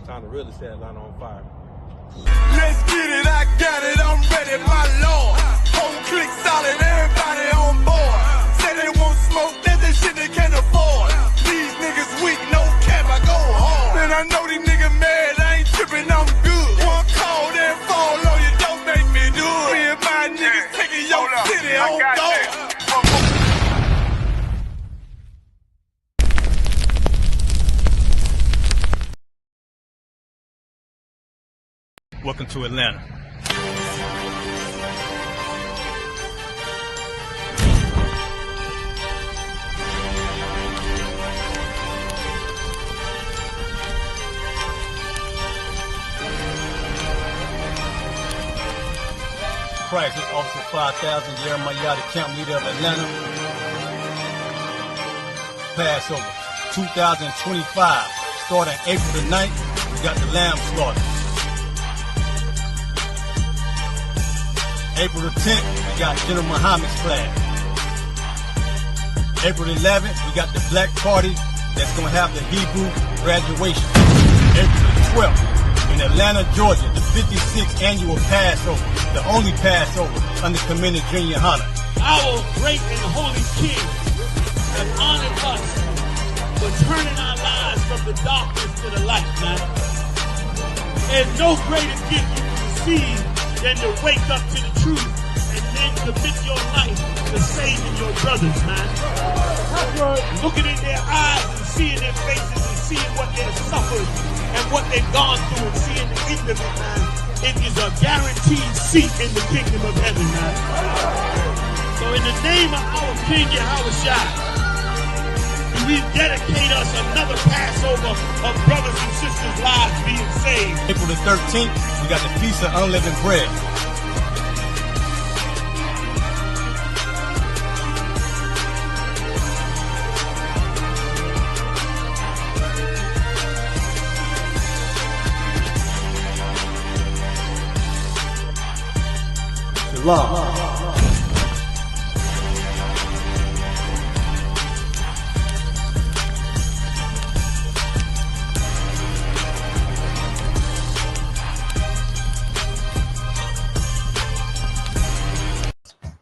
Time to really set Atlanta on fire. Let's get it, I got it, I'm ready, my lord. Whole click solid, everybody on board. Say they won't smoke, that's the shit they can't afford. These niggas weak, no cap, I go hard. Man, I know these niggas mad, I ain't tripping, I'm good. One call, then fall on you, don't make me do it. Me and my niggas taking your city on guard. Welcome to Atlanta. Christ, this Officer 5000, Jeremiah, the camp leader of Atlanta. Passover 2025, starting April the 9th, we got the lamb slaughter. April the 10th, we got General Muhammad's flag. April the 11th, we got the Black Party that's going to have the Hebrew graduation. April the 12th, in Atlanta, Georgia, the 56th annual Passover, the only Passover under Commander Junior Hunter. Our great and holy King has honored us for turning our lives from the darkness to the light, man. There's no greater gift you can receive than to wake up to the truth and then commit your life to saving your brothers, man. Looking in their eyes and seeing their faces and seeing what they've suffered and what they've gone through and seeing the end of it, man. It is a guaranteed seat in the kingdom of heaven, man. So in the name of our King Yahushua, we dedicate us another Passover of brothers and sisters' lives being saved. April the 13th, we got the Feast of Unleavened Bread. Shalom.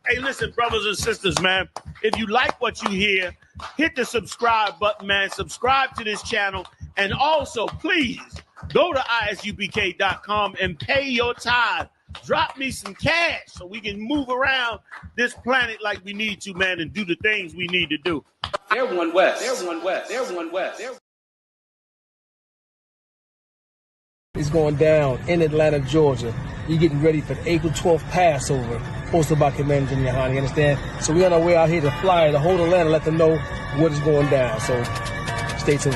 Hey, listen, brothers and sisters, man, if you like what you hear, hit the subscribe button, man. Subscribe to this channel. And also, please, go to ISUPK.com and pay your tithe. Drop me some cash so we can move around this planet like we need to, man, and do the things we need to do. They're one west. They're one west. They're one west. They're It's going down in Atlanta, Georgia. You're getting ready for the April 12th Passover, hosted by Commander Junior Hunter, you understand? So we're on our way out here to fly the whole Atlanta, let them know what is going down. So stay tuned.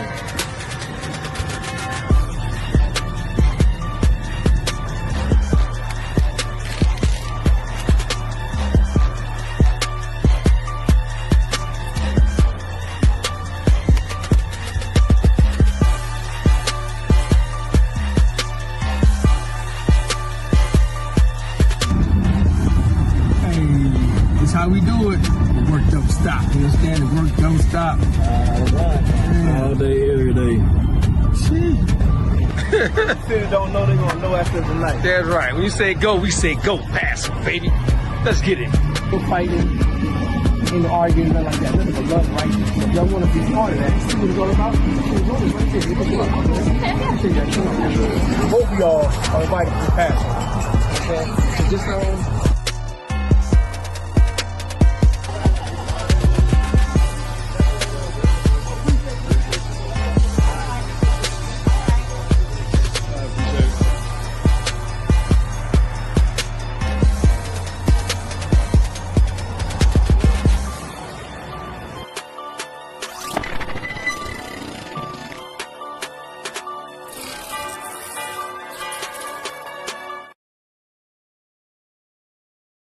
How we do it. The work don't stop. You understand? The work don't stop. All day, every day. People don't know, they're gonna know after tonight. That's right. When you say go, we say go. Pass, baby. Let's get it. No fighting, ain't no arguing, nothing like that. Nothing but love, right? If y'all want to be part of that, see what it's all about? Both of y'all are invited to the Passover. Okay? So just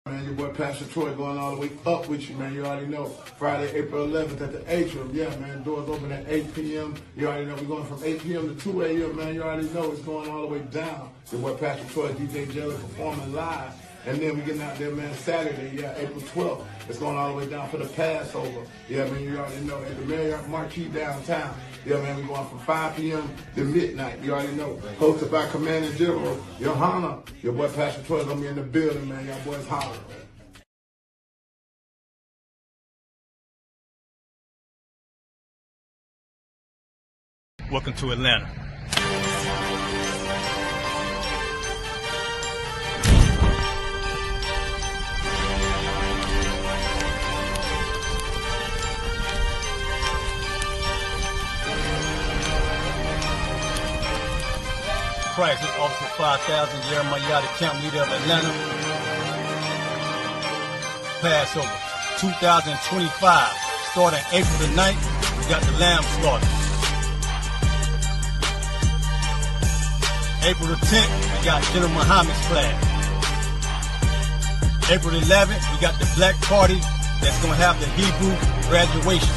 Man, your boy Pastor Troy going all the way up with you, man. You already know. Friday, April 11th at the Atrium. Yeah, man. Doors open at 8 p.m. You already know we're going from 8 p.m. to 2 a.m., man. You already know it's going all the way down. Your boy Pastor Troy, DJ Jelly, performing live And then we getting out there, man, Saturday, April 12th. It's going all the way down for the Passover. Yeah, man, you already know. At the Marriott Marquis downtown. Yeah, man, we going from 5 p.m. to midnight. You already know. Hosted by Commander General Johanna. Your boy Pastor Troy gonna be in the building, man. Y'all boys holler, man. Welcome to Atlanta. Christ is Officer 5000, Jeremiah, the camp leader of Atlanta. Passover 2025, starting April the 9th, we got the lamb slaughter. April the 10th, we got General Muhammad's flag. April the 11th, we got the black party that's going to have the Hebrew graduation.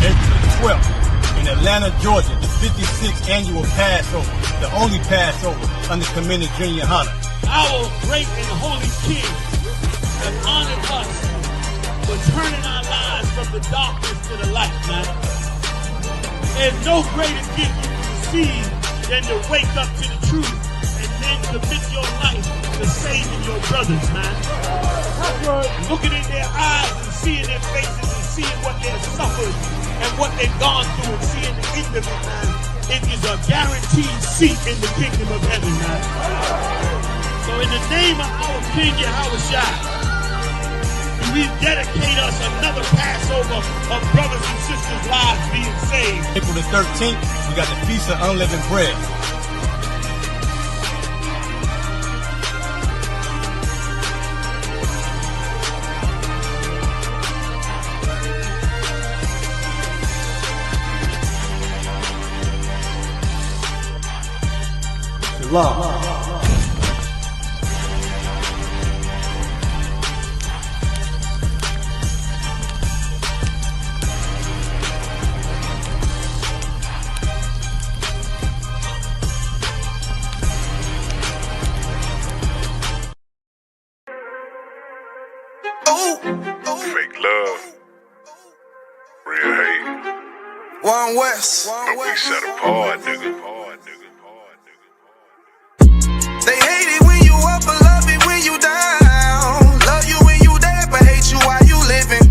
April the 12th, in Atlanta, Georgia, the 56th annual Passover, the only Passover under Commander General Johanna. Our great and holy King has honored us for turning our lives from the darkness to the light, man. There's no greater gift you can receive than to wake up to the truth and then commit your life to saving your brothers, man. Looking in their eyes and seeing their faces and seeing what they've suffered and what they've gone through and seeing the end of it, man. It is a guaranteed seat in the kingdom of heaven, man. So in the name of our King Yahushua, we dedicate us another Passover of brothers and sisters' lives being saved. April the 13th, we got the Feast of Unleavened Bread. Shalom. Fake love, real hate. One West. But we set apart, nigga. They hate it when you up, but love it when you down. Love you when you dead, but hate you while you living.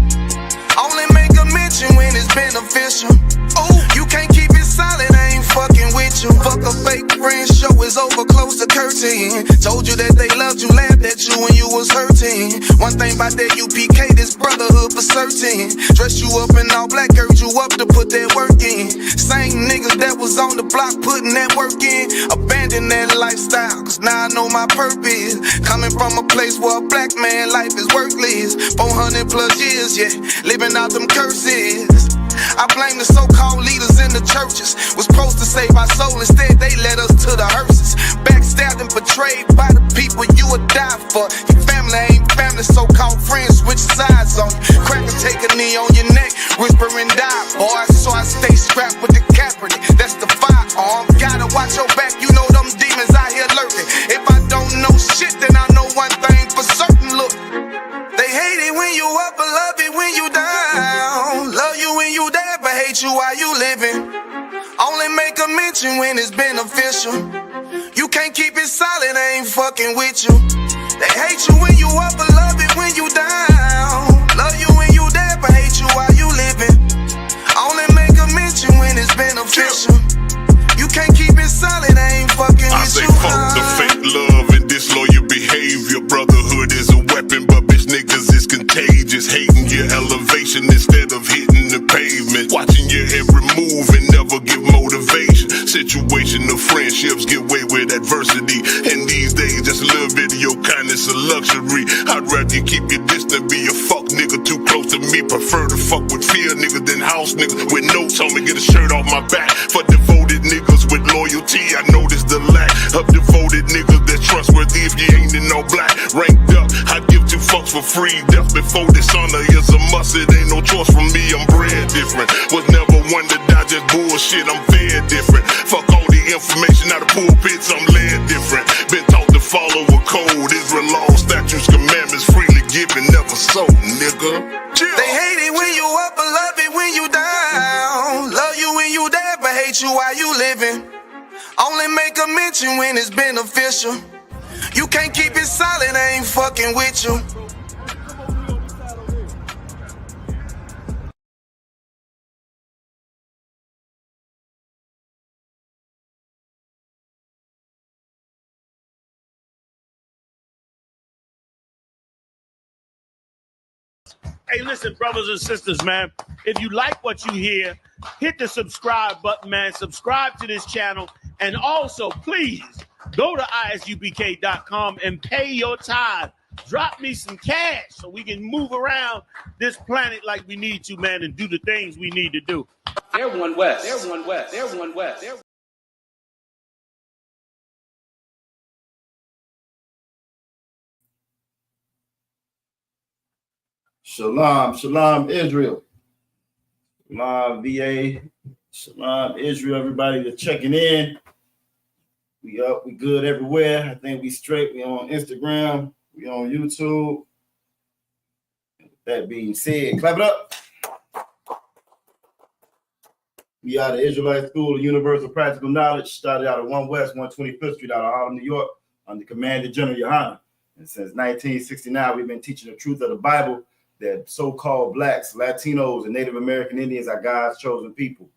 Only make a mention when it's beneficial. Oh, you can't keep it silent, I ain't fucking with you. Fuck a fake friend, show is over, close the curtain. Told you that they loved you, laughed at you when you was hurting. One thing about that UPK, this brotherhood for certain. Dress you up in all black, gird you up to put that work in. Same niggas that was on the block putting that work in, abandon that lifestyle, cause now I know my purpose. Coming from a place where a black man life is worthless. 400 plus years, yeah, living out them curses. I blame the so-called leaders in the churches. Was supposed to save our soul, instead they led us to the hearses. Backstabbed and betrayed by the people you would die for. Your family ain't family, so-called friends switch sides on you. Crackers take a knee on your neck, whisper and die, boy. So I stay strapped with the Kaepernick, that's the firearm. Gotta watch your back, you know them demons out here lurking. If I don't know shit, then I know one thing for certain, look. They hate it when you up, but love it when you down. Love you when you dead, but hate you while you living. Only make a mention when it's beneficial. You can't keep it silent, I ain't fucking with you. They hate you when you up, but love it when you down. Love you when you dead, but hate you while you living. Only make a mention when it's beneficial. You can't keep it silent, I ain't fucking with you. I say fuck the fake love and disloyal behavior. Brotherhood is a weapon, but bitch niggas is contagious. Hating your elevation instead of hitting the pavement. Watching your every move and never give motivation. Situational friendships get way with adversity. And these days just a little video kindness a luxury. I'd rather you keep your distance, be a fuck nigga too close to me. Prefer to fuck with fear niggas than house niggas with notes on me. Get a shirt off my back for devoted niggas with loyalty. I noticed the lack of devoted niggas that's trustworthy if you ain't in no black. Ranked up, I give 2 fucks for free. Death before dishonor is a must. It ain't no choice from me, I'm bred different. Was never one to die, just bullshit, I'm fed different. Fuck all the information out of pulpits, I'm led different. Been taught to follow a code, Israel law, statutes soap, nigga. They hate it when you up, but love it when you down. Love you when you dead, but hate you while you living. Only make a mention when it's beneficial. You can't keep it silent, I ain't fucking with you. Hey, listen, brothers and sisters, man. If you like what you hear, hit the subscribe button, man. Subscribe to this channel. And also, please, go to ISUPK.com and pay your tithe. Drop me some cash so we can move around this planet like we need to, man, and do the things we need to do. Everyone west. Everyone west. Everyone west. Shalom, shalom, Israel. Shalom, VA. Shalom, Israel. Everybody that's checking in. We up, we good everywhere. I think we straight. We on Instagram. We on YouTube. With that being said, clap it up. We out of Israelite School of Universal Practical Knowledge. Started out of 1 West, 125th Street out of Harlem, New York, under Commander General Yohana. And since 1969, we've been teaching the truth of the Bible, that so-called blacks, Latinos, and Native American Indians are God's chosen people.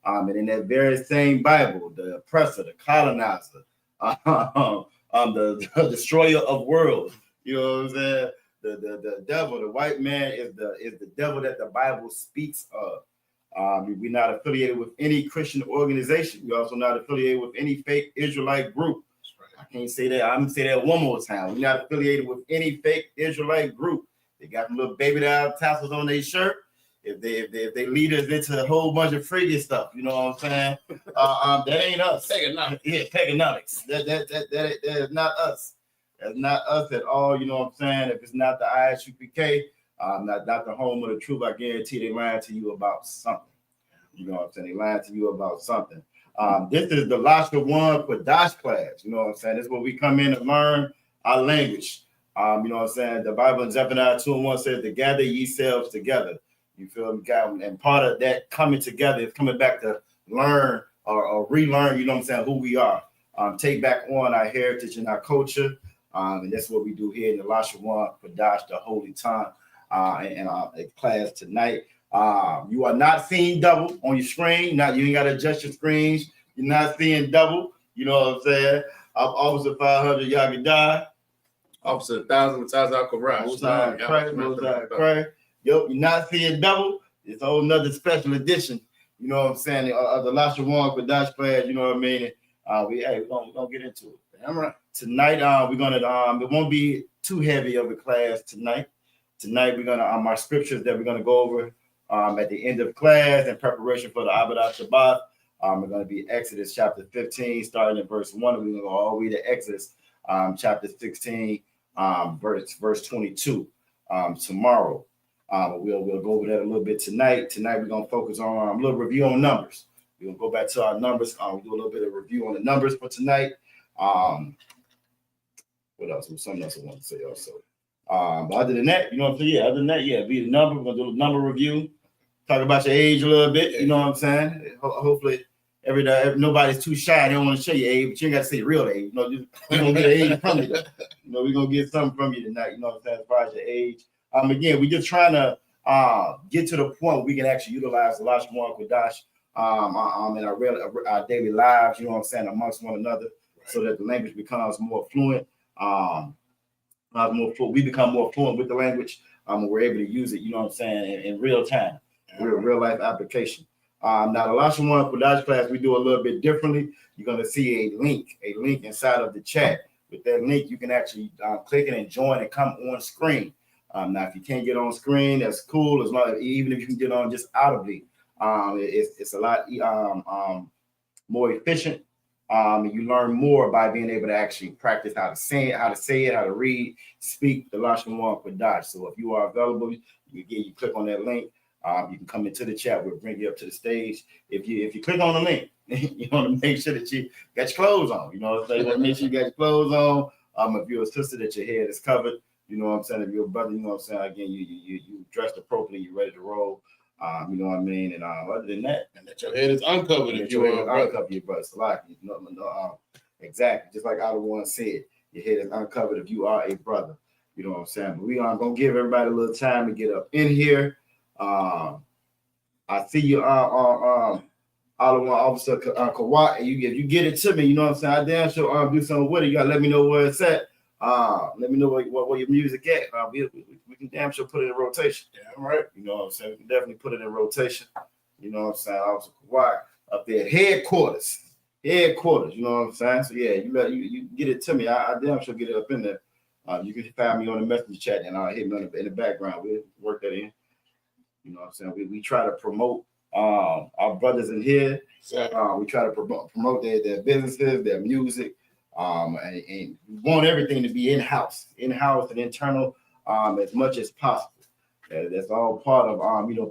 And in that very same Bible, the oppressor, the colonizer, the destroyer of worlds, you know what I'm saying? The devil, the white man is the devil that the Bible speaks of. We're not affiliated with any Christian organization. We're also not affiliated with any fake Israelite group. I can't say that. I'm gonna say that one more time. We're not affiliated with any fake Israelite group. They got some little baby doll tassels on their shirt. If they lead us into a whole bunch of freaky stuff, you know what I'm saying? That ain't us. Pagonomics. Yeah, pagonomics. That is not us. That's not us at all. You know what I'm saying? If it's not the ISUPK, not the home of the truth, I guarantee they lying to you about something. You know what I'm saying? They lying to you about something. This is the LaShawan Qadash class. You know what I'm saying? This is where we come in and learn our language. You know what I'm saying? The Bible in Zephaniah 2:1 says to gather ye selves together. You feel me? And part of that coming together is coming back to learn or relearn, you know what I'm saying, who we are. Take back on our heritage and our culture. And that's what we do here in the LaShawan Qadash, the Holy Time, in our class tonight. You are not seeing double on your screen. You ain't got to adjust your screens. You're not seeing double. You know what I'm saying? Officer 500 Yagidai. Officer 1,000 Taza Craig. You're not seeing double. It's a whole nother special edition. You know what I'm saying? The LaShawan Qadash class. You know what I mean? We're gonna get into it. I'm right. Tonight, we're gonna. It won't be too heavy of a class tonight. Tonight, we're gonna our scriptures that we're gonna go over at the end of class in preparation for the Avodah Shabbat. We're gonna be Exodus chapter 15, starting in verse 1. We're gonna go all the way to Exodus chapter 16. Verse 22 tomorrow. We'll go over that a little bit tonight. Tonight we're gonna focus on a little review on numbers. We're gonna go back to our numbers. We'll do a little bit of review on the numbers for tonight. What else? There's something else I want to say also. But other than that, you know what I'm saying? Yeah, other than that, be the number. We're gonna do a number review. Talk about your age a little bit. You know what I'm saying? Hopefully. Every day, nobody's too shy. They don't want to show you age, but you ain't got to say real age. You know, we're gonna get an age from you. You know, we're gonna get something from you tonight. You know what I'm saying? As far as your age. Again, we're just trying to get to the point where we can actually utilize the LaShawan Qadash in our daily lives. You know what I'm saying, amongst one another, so that the language becomes more fluent. We become more fluent with the language. We're able to use it. You know what I'm saying, in real time, real life application. Now, the LaShawan Qadash class, we do a little bit differently. You're going to see a link inside of the chat. With that link, you can actually click it and join and come on screen. Now, if you can't get on screen, that's cool. As long as, even if you can get on just audibly, it's a lot more efficient. You learn more by being able to actually practice how to say it, how to read, speak the LaShawan Qadash. So if you are available, you click on that link. You can come into the chat. We'll bring you up to the stage. If you click on the link, you want to make sure that you got your clothes on. You know what I'm saying? You want to make sure you got your clothes on. If you're a sister, that your head is covered. You know what I'm saying? If you're a brother, you know what I'm saying? Again, you dressed appropriately, you're ready to roll. You know what I mean? And other than that, and that your head is uncovered if you are uncover your brother. So like, exactly. Just like Otto one said, your head is uncovered if you are a brother. You know what I'm saying? But we are gonna give everybody a little time to get up in here. I see you Otto one Officer Kawhi. If you get it to me, you know what I'm saying? I damn sure do something with it. You gotta let me know where it's at. Let me know where your music at. We can damn sure put it in rotation. Yeah, right. You know what I'm saying? We can definitely put it in rotation. You know what I'm saying? Officer Kawhi up there at headquarters. You know what I'm saying? So yeah, you get it to me. I damn sure get it up in there. You can find me on the messenger chat and I'll hit me in the background. We'll work that in. You know what I'm saying? We try to promote our brothers in here. Exactly. We try to promote their businesses, their music, and we want everything to be in-house and internal as much as possible. That's all part of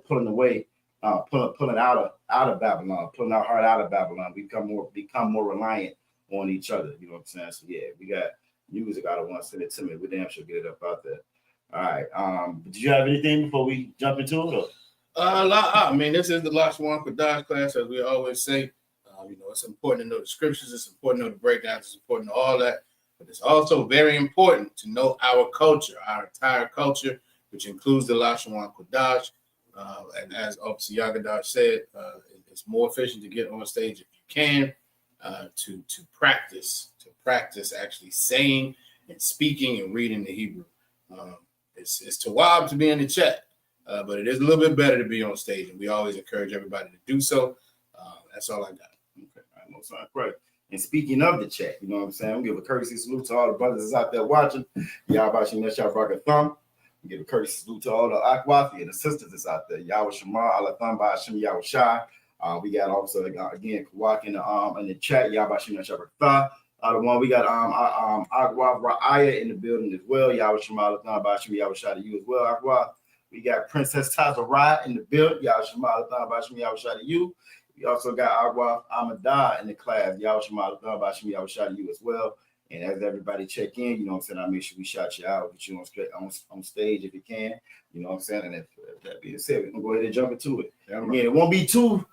pulling away, pulling out of Babylon, pulling our heart out of Babylon. We become more reliant on each other. You know what I'm saying? So yeah, we got music. I don't want to send it to me. We damn sure get it up out there. All right. Did you have anything before we jump into it? Or? I mean, this is the LaShawan Qadash class, as we always say. It's important to know the scriptures. It's important to know the breakdowns. It's important to all that. But it's also very important to know our culture, our entire culture, which includes the LaShawan Qadash. And as Officer Yagadash said, it's more efficient to get on stage if you can, to practice actually saying and speaking and reading the Hebrew. It's tawab to be in the chat, but it is a little bit better to be on stage, and we always encourage everybody to do so. That's all I got. Okay, all right, most right. And speaking of the chat, you know what I'm saying? We give a courtesy salute to all the brothers that's out there watching. Yahweh Shem Yeshua Barak Thumb. We give a courtesy salute to all the Akwafi and the sisters that's out there. Yahweh Shema, Allah Thumb, by Hashem Yahweh Shai. We got also again Kawak in the chat. Yahweh Shem Yeshua Barak Thumb. The one we got Agwa Ra'aya in the building as well. Yahweh Shema, Allah Thumb, by Hashem Yahweh Shai to you as well, Agwa. We got Princess Tazarah in the building. Yahweh Shema, Allah Thumb, by Hashem Yahweh Shai to you. We also got Agwa Amadah in the class. Yahweh Shema, Allah Thumb, by Hashem Yahweh Shai to you as well. And as everybody check in, you know what I'm saying, I make sure we shout you out, get you on stage if you can. You know what I'm saying? And if that being said, we're going to go ahead and jump into it. Yeah, again, it won't be too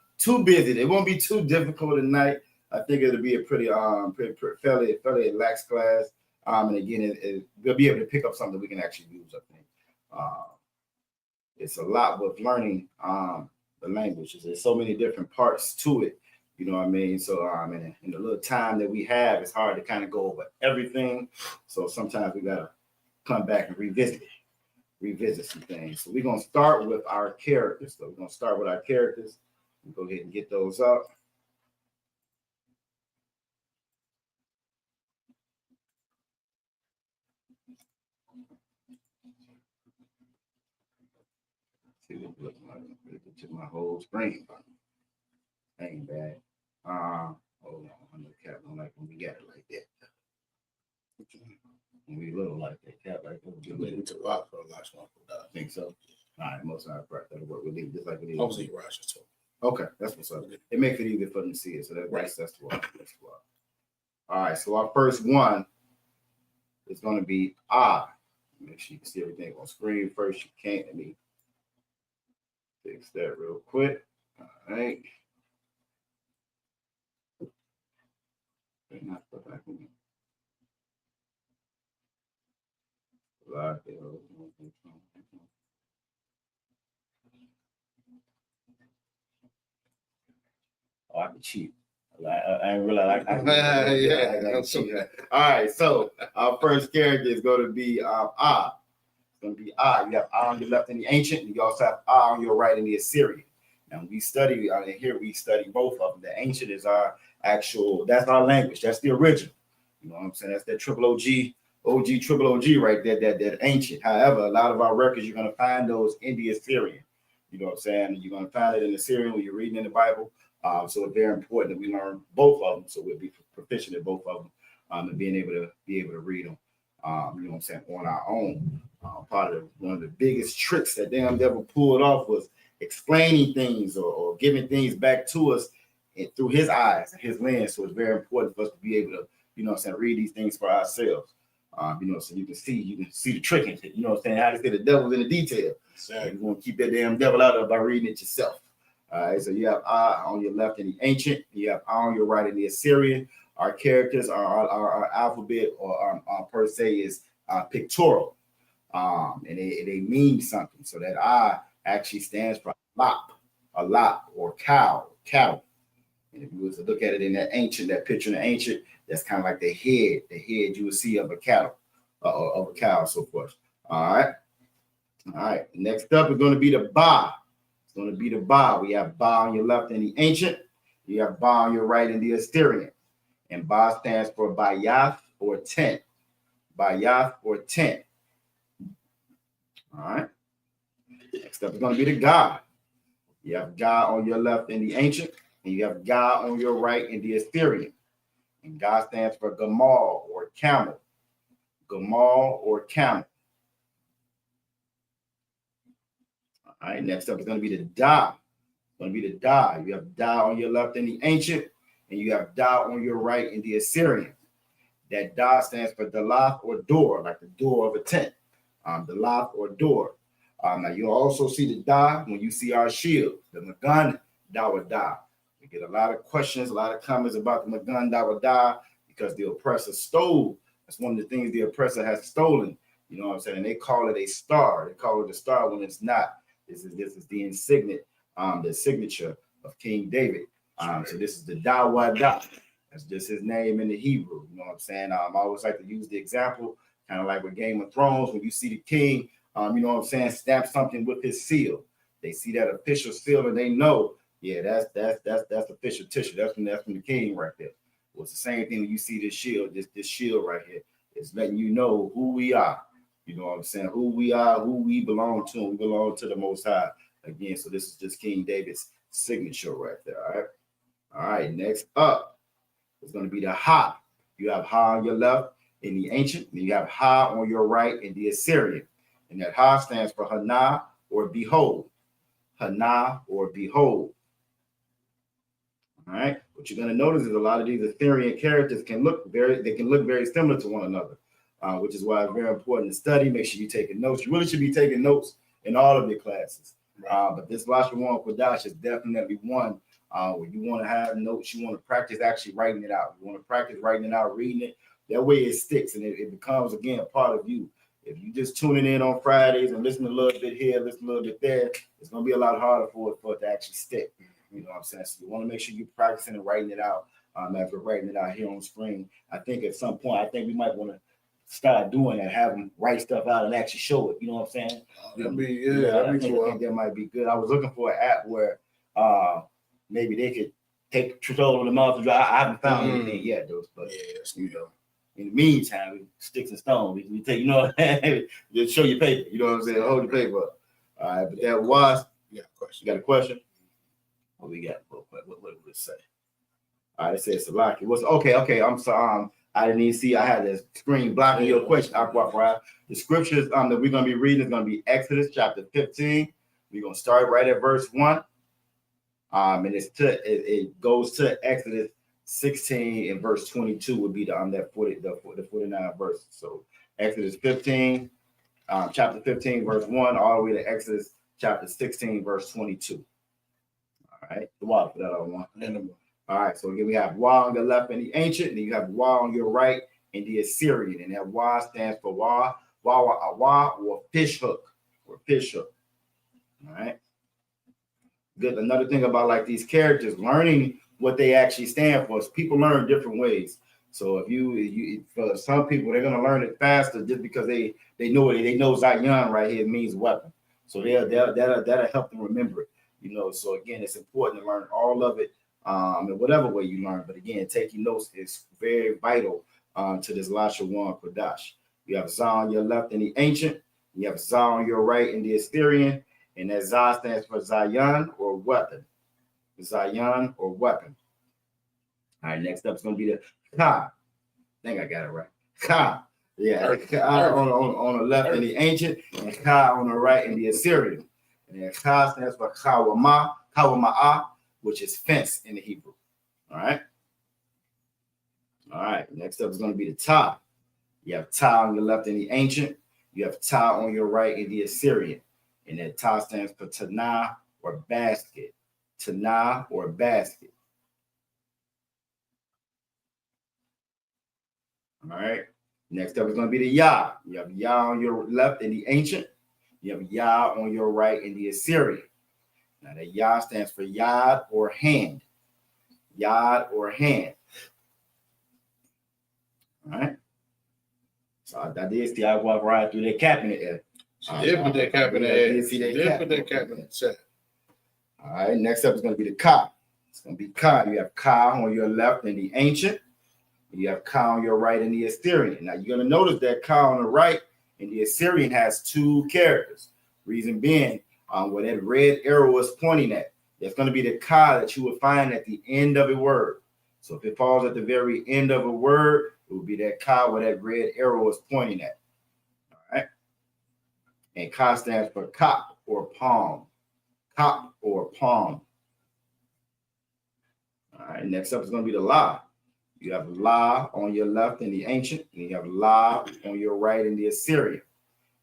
busy. It won't be too difficult tonight. I think it'll be a pretty fairly lax class. And again, we'll be able to pick up something we can actually use, I think. It's a lot with learning the languages. There's so many different parts to it. You know what I mean? So in the little time that we have, it's hard to kind of go over everything. So sometimes we gotta come back and revisit some things. So we're gonna start with our characters. So we're gonna start with our characters. We'll go ahead and get those up. See what it looks like. To my whole screen. Ain't bad. Hold on, the cap don't like when we got it like that. When we little like that, cap like that. We to rock for a last one. I think so. All right, most of our part that'll work. We'll leave it just like we did. Obviously, Russia too. Okay, that's what's up. It makes it easier for them to see it. So that's why. All right, so our first one is going to be Make sure you can see everything on screen first. You can't. Let me fix that real quick. All right. Not put back in. Oh, I can cheat. I didn't realize I can cheat. All right, so our first character is going to be It's going to be You have on your left in the ancient, and you also have on your right in the Assyrian. Now we study here. We study both of them. The ancient is our actual. That's our language. That's the original. You know what I'm saying? That's that triple OG right there. That ancient. However, a lot of our records you're going to find those in the Assyrian. You know what I'm saying? You're going to find it in the Assyrian when you're reading in the Bible. So it's very important that we learn both of them, so we'll be proficient in both of them, and being able to read them. You know what I'm saying, on our own. One of the biggest tricks that damn devil pulled off was explaining things or giving things back to us through his eyes and his lens. So it's very important for us to be able to, you know what I'm saying, read these things for ourselves. So you can see the trick in it. You know what I'm saying? How to say the devil's in the detail. Exactly. You want to keep that damn devil out of it by reading it yourself. All right, so you have I on your left in the ancient, you have I on your right in the Assyrian. Our characters, our alphabet or per se is pictorial, and they mean something. So that I actually stands for a lot, or cattle. And if you was to look at it in that ancient, that picture in the ancient, that's kind of like the head you would see of a cattle, of a cow, so forth. All right. Next up is going to be the ba. It's going to be the ba. We have ba on your left in the ancient. You have ba on your right in the Assyrian. And ba stands for bayath or tent. Bayath or tent. All right. Next up is going to be the ga. You have ga on your left in the ancient, and you have ga on your right in the Assyrian. And ga stands for gamal or camel. Gamal or camel. All right. Next up is going to be the da. It's going to be the da. You have da on your left in the ancient, and you have da on your right in the Assyrian. That da stands for dalath or door, like the door of a tent. Dalath or door. Now you'll also see the da when you see our shield, the Magan Dawa Da. We get a lot of questions, a lot of comments about the Magan Dawa Da because the oppressor stole. That's one of the things the oppressor has stolen. You know what I'm saying? And they call it a star. They call it a star when it's not. This is the insignia, the signature of King David. So this is the Dawa Da. That's just his name in the Hebrew. You know what I'm saying? I always like to use the example, kind of like with Game of Thrones, when you see the king, you know what I'm saying, stamp something with his seal. They see that official seal and they know, yeah, that's official tissue. That's from the king right there. Well, it's the same thing when you see this shield, this shield right here. It's letting you know who we are. You know what I'm saying? Who we are, who we belong to. We belong to the Most High. Again, so this is just King David's signature right there. All right. All right. Next up is going to be the Ha. You have Ha on your left in the ancient, and you have Ha on your right in the Assyrian. And that Ha stands for Hana or behold. Hana or behold. All right. What you're going to notice is a lot of these Assyrian characters can look very similar to one another, which is why it's very important to study. Make sure you're taking notes. You really should be taking notes in all of your classes. But this LaShawan Qadash is definitely one where you want to have notes. You want to practice actually writing it out. You want to practice writing it out, reading it. That way it sticks and it becomes, again, a part of you. If you just tuning in on Fridays and listen a little bit here, listen a little bit there, it's going to be a lot harder for it to actually stick. You know what I'm saying? So you want to make sure you're practicing and writing it out. As we're writing it out here on screen, I think at some point, we might want to start doing that, have them write stuff out and actually show it. You know what I'm saying? I think that might be good. I was looking for an app where maybe they could take control of the mountain drive. I haven't found anything yet, though. But you know, in the meantime, sticks and stones. We take, you know, just show your paper. You know what I'm saying? Hold the paper up. All right, but that was. You got a question? What we got? What did it say? All right, it says Salaki. What's okay? I'm sorry. I didn't even see. I had the screen blocking your question. The scriptures that we're gonna be reading is gonna be Exodus chapter 15. We're gonna start right at verse 1. And it goes to Exodus 16 and verse 22 would be the 49th verse. So Exodus 15, chapter 15, verse 1, all the way to Exodus chapter 16, verse 22. All right, the water for that other one. All right, so again, we have Wa on the left in the ancient, and you have Wa on your right in the Assyrian. And that Wa stands for Wa, or fish hook, All right. Good. Another thing about like these characters, learning what they actually stand for is people learn different ways. So if you for some people, they're gonna learn it faster just because they know it. They know Zion right here means weapon. So that'll help them remember it. You know, so again, it's important to learn all of it in whatever way you learn. But again, taking notes is very vital to this LaShawan Qadash. You have Zah on your left in the ancient, you have Zah on your right in the Assyrian, and that Zah stands for Zion or weapon. Zion or weapon. All right, next up is going to be the Ka. I think I got it right. Ka. Yeah, Ka on the left in the ancient, and Ka on the right in the Assyrian. And then Ka stands for Kawama'ah, which is fence in the Hebrew. All right. All right. Next up is going to be the Ta. You have Ta on your left in the ancient. You have Ta on your right in the Assyrian. And that Ta stands for Tanah or basket. Tanah or basket. All right. Next up is going to be the Yah. You have Yah on your left in the ancient. You have Yah on your right in the Assyrian. Now, the Yah stands for Yad or hand. Yad or hand. All right. So I did see I walk right through that cap in the air. She did put that cap in the air. She did put that cap in the chat. All right. Next up is going to be the Ka. It's going to be Ka. You have Ka on your left in the ancient. You have Ka on your right in the Assyrian. Now, you're going to notice that Ka on the right in the Assyrian has two characters. Reason being, where that red arrow is pointing at, that's going to be the Ka that you would find at the end of a word. So if it falls at the very end of a word, it would be that Ka where that red arrow is pointing at. All right. And Ka stands for cop or palm. Cop or palm. All right. Next up is going to be the La. You have La on your left in the ancient, and you have La on your right in the Assyrian.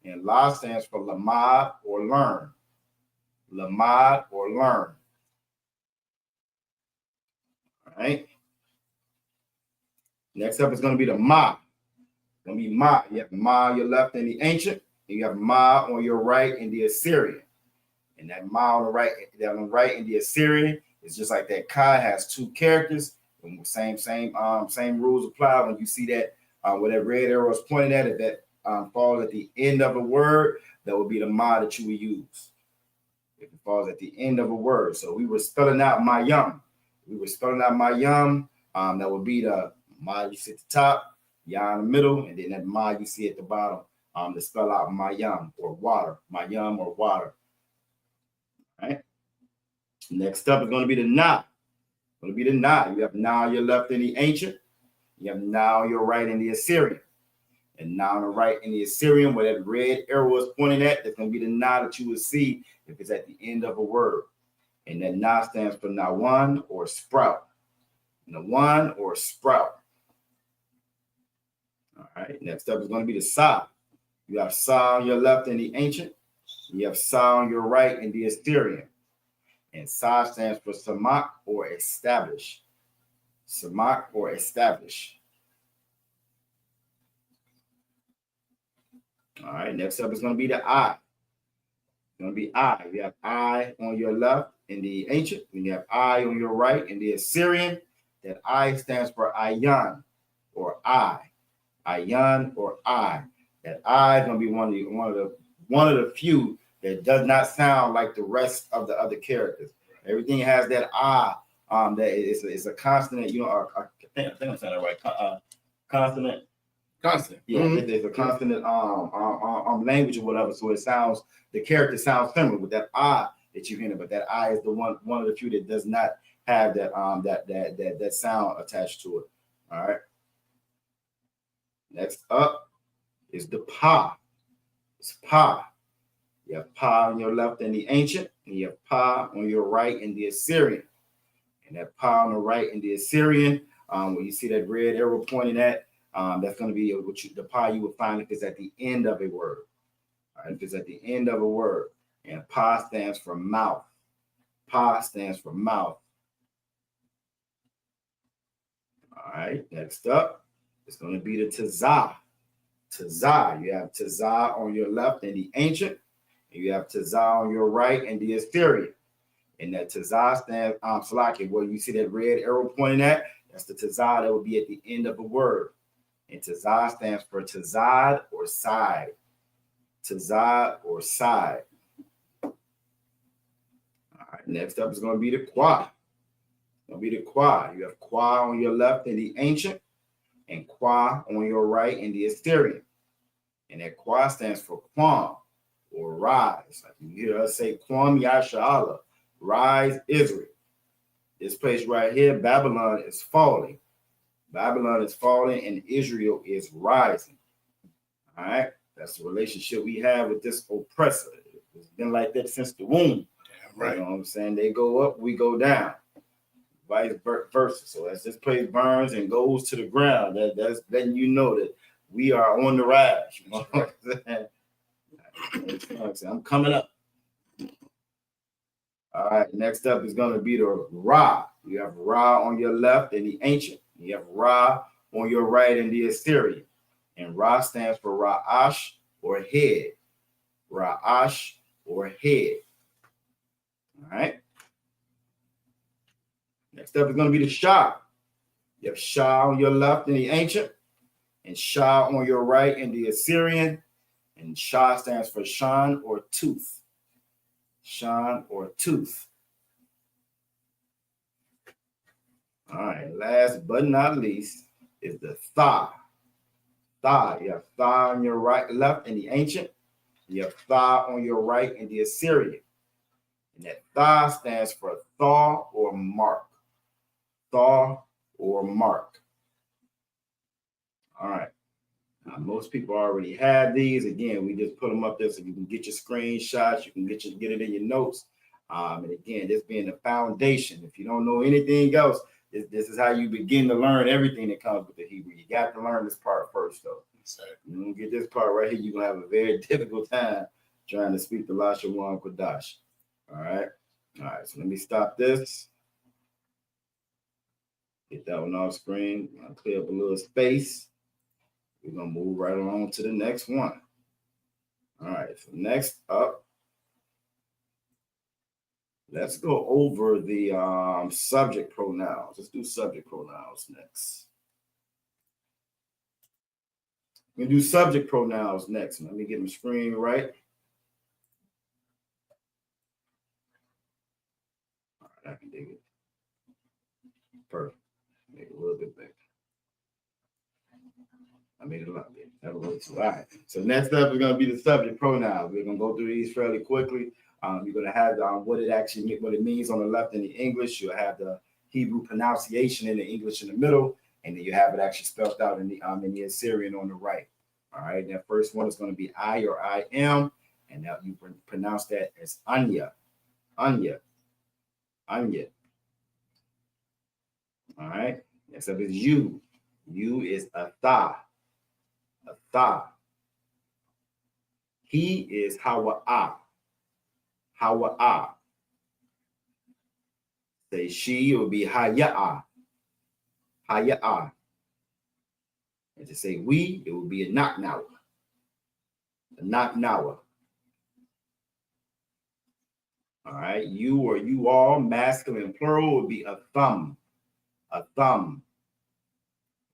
And La stands for Lamad or learn. Lamad or learn. All right. Next up is going to be the Ma. It's going to be Ma. You have Ma on your left in the ancient, and you have Ma on your right in the Assyrian. And that Ma on the right in the Assyrian is just like that Ka has two characters. And same rules apply when you see that where that red arrow is pointing at it, that falls at the end of a word, that would be the Ma that you would use. If it falls at the end of a word. So we were spelling out Mayam. That would be the Ma you see at the top, Ya in the middle, and then that Ma you see at the bottom to spell out Mayam or water. Mayam or water. All right. Next up is going to be the Na. Going to be the Na. You have Na on your left in the ancient. You have Na on your right in the Assyrian. And Na on the right in the Assyrian, where that red arrow is pointing at, that's going to be the Na that you will see if it's at the end of a word. And that Na stands for Nawan or sprout. Nawan or sprout. All right. Next up is going to be the Sa. You have Sa on your left in the ancient. You have Sa on your right in the Assyrian. And Sa stands for Samak or establish. Samak or establish. All right, next up is going to be the I. It's going to be I. You have I on your left in the ancient, and you have I on your right in the Assyrian. That I stands for Ayan or I. Ayan or I. That I is going to be one of the few that does not sound like the rest of the other characters. Everything has that I. That is a consonant. You know, I think I'm saying that right. Consonant. Consonant. Yeah, it's a consonant language or whatever. So it sounds, the character sounds similar with that I that you hear, but that I is the one of the few that does not have that that sound attached to it. All right. Next up is the Pa. It's Pa. You have Pa on your left in the ancient, and you have Pa on your right in the Assyrian. And that Pa on the right in the Assyrian, when you see that red arrow pointing at, that's going to be the Pa you will find if it's at the end of a word. All right, if it's at the end of a word. And Pa stands for mouth. Pa stands for mouth. All right, next up, it's going to be the Tazah. Tazah. You have Tazah on your left in the ancient. You have Tazah on your right in the Assyrian. And that Tazah stands, Salaki, where you see that red arrow pointing at, that's the Tazah that will be at the end of a word. And Tazah stands for Tazad or side. Tazad or side. All right, next up is going to be the Qua. It's going to be the Qua. You have Qua on your left in the ancient and Qua on your right in the Assyrian. And that Qua stands for Quam or rise. Like you hear us say, Quam Yasha'Allah, rise Israel. This place right here, Babylon is falling. Babylon is falling and Israel is rising. All right. That's the relationship we have with this oppressor. It's been like that since the womb. Damn right. You know what I'm saying? They go up, we go down. Vice versa. So as this place burns and goes to the ground, that's letting you know that We are on the rise. You know what I'm saying? I'm coming up. All right, next up is going to be the Ra. You have Ra on your left and the ancient. You have Ra on your right and the Assyrian. And Ra stands for Ra'ash or head. Ra'ash or head. All right. Next up is going to be the Shah. You have Shah on your left and the ancient, and Shah on your right and the Assyrian. And Shah stands for Shan or tooth. Shan or tooth. All right, last but not least is the Tha. Tha. You have Tha on your right, left, and the ancient. You have Tha on your right, and the Assyrian. And that Tha stands for Thaw or mark. Thaw or mark. All right. Now, most people already have these. Again, we just put them up there so you can get your screenshots. You can get it in your notes. And again, this being the foundation. If you don't know anything else, this is how you begin to learn everything that comes with the Hebrew. You got to learn this part first, though. Exactly. You don't get this part right here, you're going to have a very difficult time trying to speak the LaShawan Qadash. All right. All right. So let me stop this. Get that one off screen. I'll clear up a little space. We're going to move right along to the next one. All right. So next up, let's go over the subject pronouns. Let's do subject pronouns next. We're going to do subject pronouns next. Let me get my screen right. All right, I can dig it. Perfect. Make it a little bit bigger. I made it a lot bigger. That was too. All right. So next up is going to be the subject pronouns. We're going to go through these fairly quickly. You're going to have what it means on the left in the English. You'll have the Hebrew pronunciation in the English in the middle, and then you have it actually spelled out in the Assyrian on the right. All right. And that first one is going to be I or I am, and now you pronounce that as Anya, Anya, Anya. All right. Next up is you. You is Atha, Atha. He is Hawa'ah. Hawa'ah. Say she, it would be Haya'ah. Haya'ah. And to say we, it would be a Naknawa. A Naknawa. All right. You or you all, masculine plural, would be a thumb. A thumb.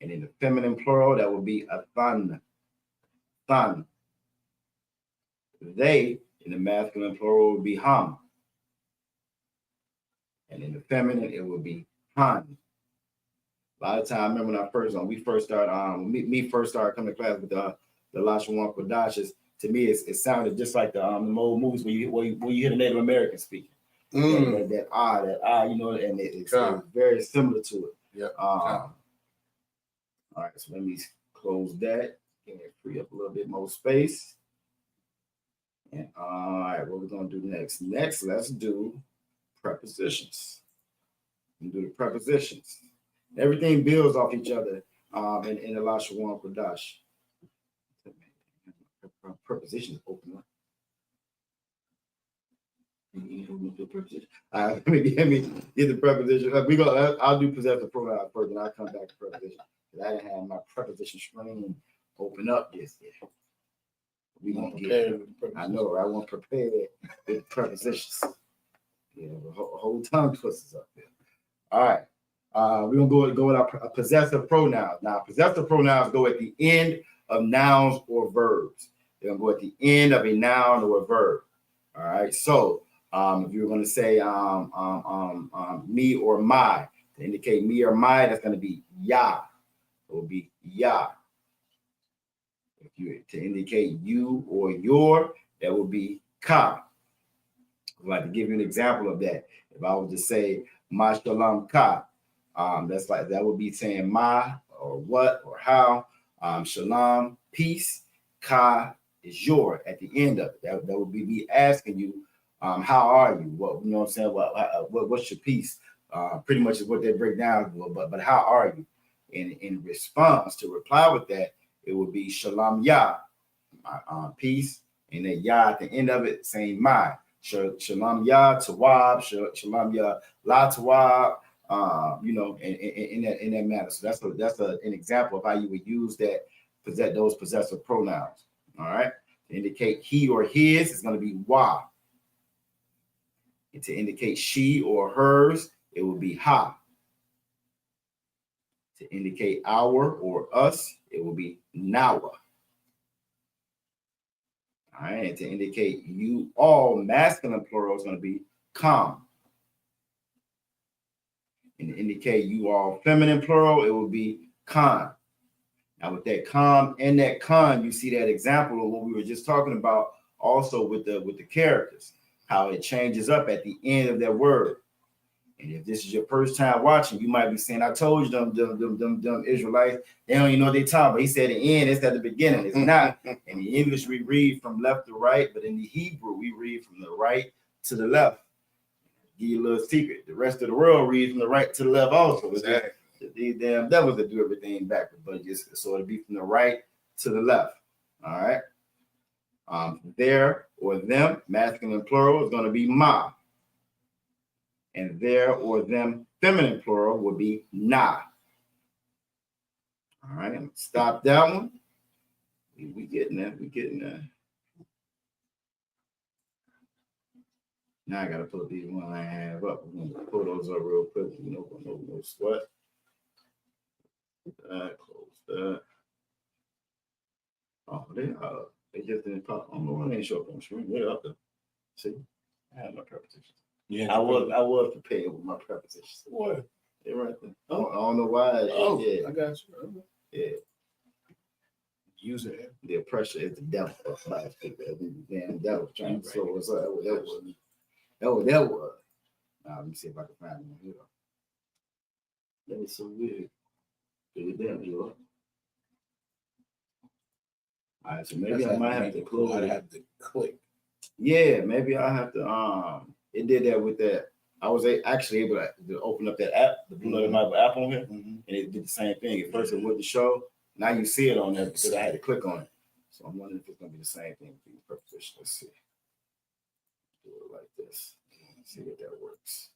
And in the feminine plural, that would be a thun. Thun. They, in the masculine plural, would be hum. And in the feminine, it would be hun. A lot of times, I remember when we first started, me first started coming to class with the LaShawan Qadashes, to me, it sounded just like the old movies where you hear the Native American speaking. That you know, and it's very similar to it. Yeah. All right, so let me close that and free up a little bit more space. And all right, what we're gonna do next? Next, let's do prepositions. We do the prepositions. Everything builds off each other in the LaShawan Qadash. Prepositions open up. Let me get the preposition. I'll do possessive pronoun first, and I'll come back to preposition. I didn't have my preposition screen open up just yet. We won't get. I know, I want prepared with prepositions. Yeah, the whole tongue twisters up there. All right. We're gonna go with our possessive pronouns. Now, possessive pronouns go at the end of nouns or verbs. They're gonna go at the end of a noun or a verb. All right. So if you're gonna say me or my, to indicate me or my, that's gonna be ya. It will be ya. If you to indicate you or your, that would be ka. I'd like to give you an example of that. If I was to say ma shalom ka, that would be saying ma or what or how. Shalom, peace. Ka is your at the end of it. That would be me asking you, how are you? What, you know what I'm saying? What's your peace? Pretty much is what they break down. But how are you? And in response to reply with that, it would be Shalom Yah, peace, and then Yah at the end of it saying my. Shalom Yah Tawab, Shalom Yah La Tawab, in that manner. So that's an example of how you would use those possessive pronouns. All right, to indicate he or his is going to be wa. And to indicate she or hers, it will be ha. To indicate our or us, it will be nawa. All right, and to indicate you all, masculine plural, is going to be kam. And to indicate you all, feminine plural, it will be kan. Now with that kam and that kan, you see that example of what we were just talking about also with the characters, how it changes up at the end of that word. And if this is your first time watching, you might be saying, I told you them Israelites, they don't even know what they're talking about. He said the end, it's at the beginning. It's not. In the English, we read from left to right, but in the Hebrew, we read from the right to the left. Give you a little secret. The rest of the world reads from the right to the left also. Exactly. These damn devils that do everything backwards, but just so it'll be from the right to the left. All right. There or them, masculine plural, is going to be ma. And there or them, feminine plural, will be na. All right, and stop that one. We getting that. We getting that. Now I gotta put these one I have up. I'm gonna pull those up real quick. No sweat. Close that. Oh, they just didn't pop. I don't know why they ain't show up on the screen. They're up there. See, I had my prepositions. Yeah, I was prepared with my prepositions. What? They're right there. Oh, I don't know why. Oh, yeah. I got you. Yeah. Use it. The pressure is the devil. Damn devil trying to slow us up. That was. Now let me see if I can find one here. That is so weird. Damn, you up. All right, so maybe I might have to close. I have to click. Yeah, maybe I have to. It did that with that. I was actually able to open up that app, the Blue Letter Bible app on here, and it did the same thing. At first, it wouldn't show. Now you see it on there because I had to click on it. So I'm wondering if it's going to be the same thing for your preposition. Let's see. Do it like this. Let's see if that works.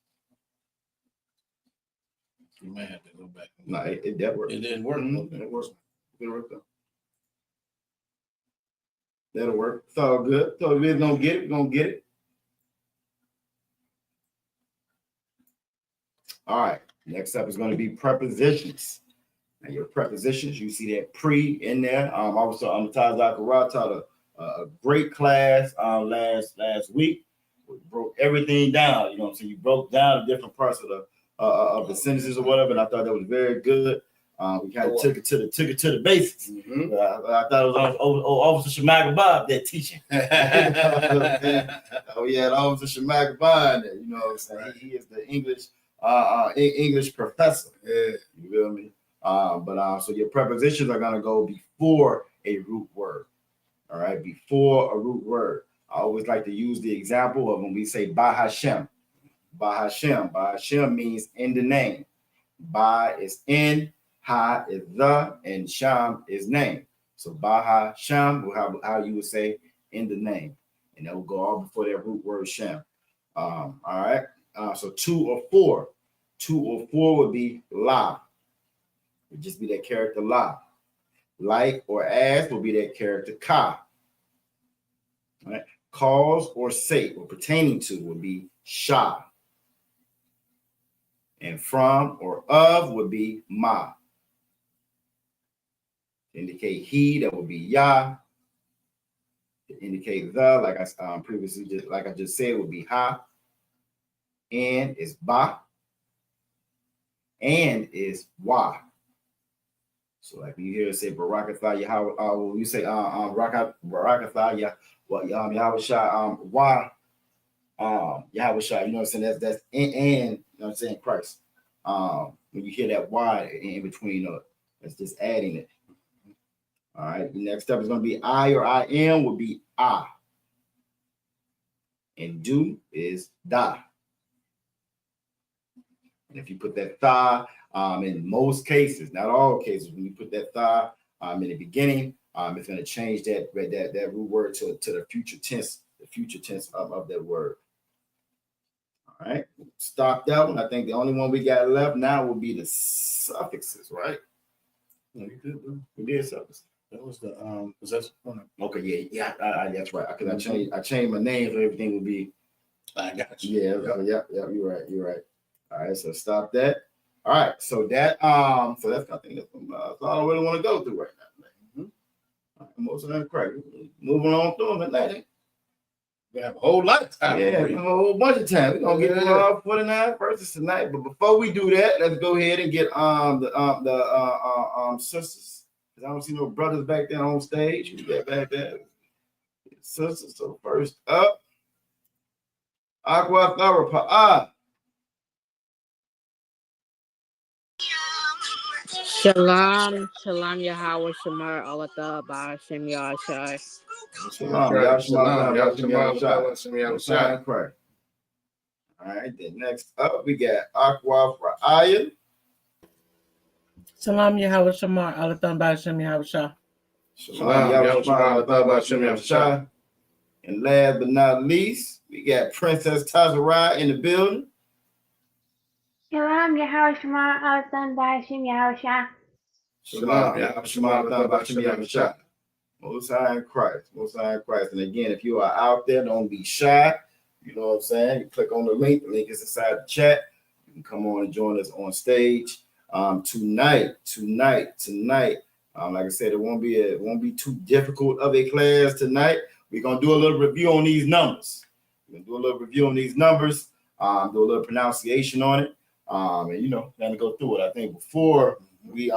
You may have to go back. No, it did work. It didn't work. Mm-hmm. It worked. It worked though. That'll work. It's all good. So if we're gonna get it, we're gonna get it. All right. Next up is going to be prepositions. Now your prepositions, you see that pre in there. Also, Untitled Chapter taught a great class last week. We broke everything down. You know what I'm saying? You broke down the different parts of the sentences or whatever, and I thought that was very good. We kind of took it to the basics. Mm-hmm. I thought it was Officer Shemaga Bob that teaching. Oh yeah, Officer Shemaga Bob. You know what I'm saying? He is the English professor. Yeah, you feel me? So your prepositions are gonna go before a root word. All right, before a root word. I always like to use the example of when we say Ba Hashem. Ba Hashem. Ba Hashem means in the name. Ba is in. Ha is the, and Sham is name. So Baha Sham, how you would say in the name. And that will go all before that root word Shem. All right. So 2 or 4. 2 or 4 would be La. It would just be that character La. Like or as will be that character Ka. All right. Cause or say or pertaining to would be Sha. And from or of would be Ma. Indicate he, that would be Yah. To indicate the, like I previously I just said, would be Ha. And is Ba. And is Wa. So like you hear it say Barakatha Yahweh, when you say Barakatha Yahweh Shai Wa Yahweh Shai, you know what I'm saying? That's and you know what I'm saying, Christ. When you hear that Y in between, that's just adding it. All right, the next step is going to be I or I am will be I. And do is da. And if you put that tha, in most cases, not all cases, when you put that tha in the beginning. It's going to change that root word to the future tense of that word. All right, stop that one. I think the only one we got left now will be the suffixes, right? No, you did. We did suffixes. That was the possessive pronoun. Okay, yeah, that's right. Because I changed my name, so everything will be. I got you. Yeah, you're right. All right, so stop that. All right, so that so that's I think that's all I really want to go through right now. All right, most of them correct. Moving on through them, man. We have a whole lot of time. Yeah, a whole bunch of time. We're gonna get through all 49 verses tonight. But before we do that, let's go ahead and get the sisters. I don't see no brothers back there on stage. We got back there. Sisters. So first up, Aqua Tharapa. Shalom, Shalom Yahweh Shamar Alata Ba'ashem Yahshai. Shalom. All right, then next up we got Aqua for Ayan. Shalom Yahweh Shamar Alata Ba'ashem Yahshai. Shalom. And last but not least, we got Princess Tazarai in the building. Shalom Yahweh Shamar Alata Ba'ashem Yahshai. Shalom. Most High in Christ. And again, if you are out there, don't be shy. You know what I'm saying? You click on the link. The link is inside the chat. You can come on and join us on stage. Tonight. Like I said, it won't be too difficult of a class tonight. We're gonna do a little review on these numbers. Do a little pronunciation on it. And gonna go through it. I think before we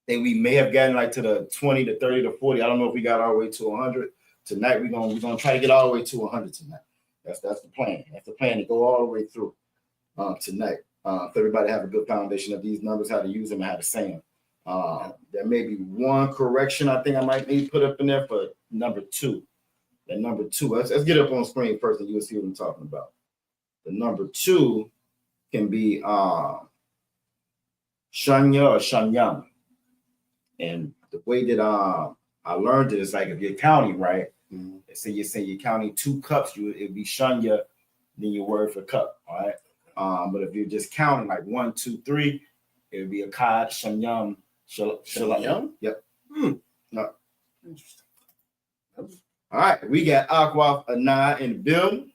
we may have gotten like to the 20 to 30 to 40. I don't know if we got all the way to 100 tonight. We're gonna try to get all the way to 100 tonight. That's the plan. That's the plan to go all the way through tonight. So everybody have a good foundation of these numbers, how to use them, and how to say them. There may be one correction I think I might need to put up in there for number 2. That number 2. Let's get up on screen first, and you'll see what I'm talking about. The number 2 can be Shanya or Shanyam. And the way that I learned it is like if you're counting, right? Say you're counting 2 cups, it'd be Shanya, then your word for cup, all right? But if you're just counting like 1, 2, 3, it would be a Kad, Shanyam, Shalayam. Yep. No. Interesting. All right, we got Aqua Anai in the building.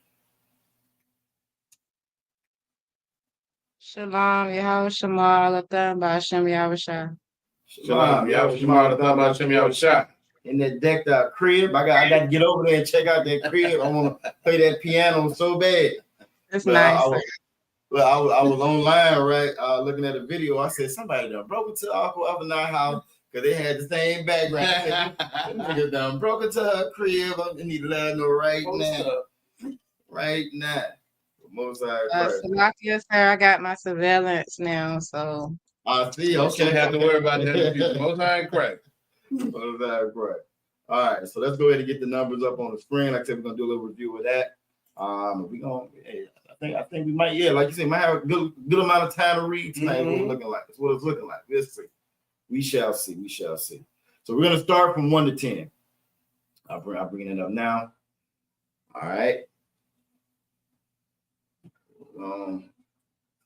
Shalom Yahweh Shamar Alata Ba'ashem Yahshai. Shalom. In that decked out crib. I got to get over there and check out that crib. I want to play that piano so bad. It's nice. I was online, right? Looking at a video. I said somebody done broke into Aqua Anai house because they had the same background. Nigga done broke into her crib. I need to let her know right now. Most Salakia, sir, I got my surveillance now, so. I see. Okay, you don't have to worry about that. Most High in Christ. All right, so let's go ahead and get the numbers up on the screen. Like I said, we're gonna do a little review of that. I think we might, like you said, might have a good amount of time to read tonight. What it's looking like. That's what it's looking like. We'll see. We shall see. So we're gonna start from 1 to 10. I'll bring it up now. All right.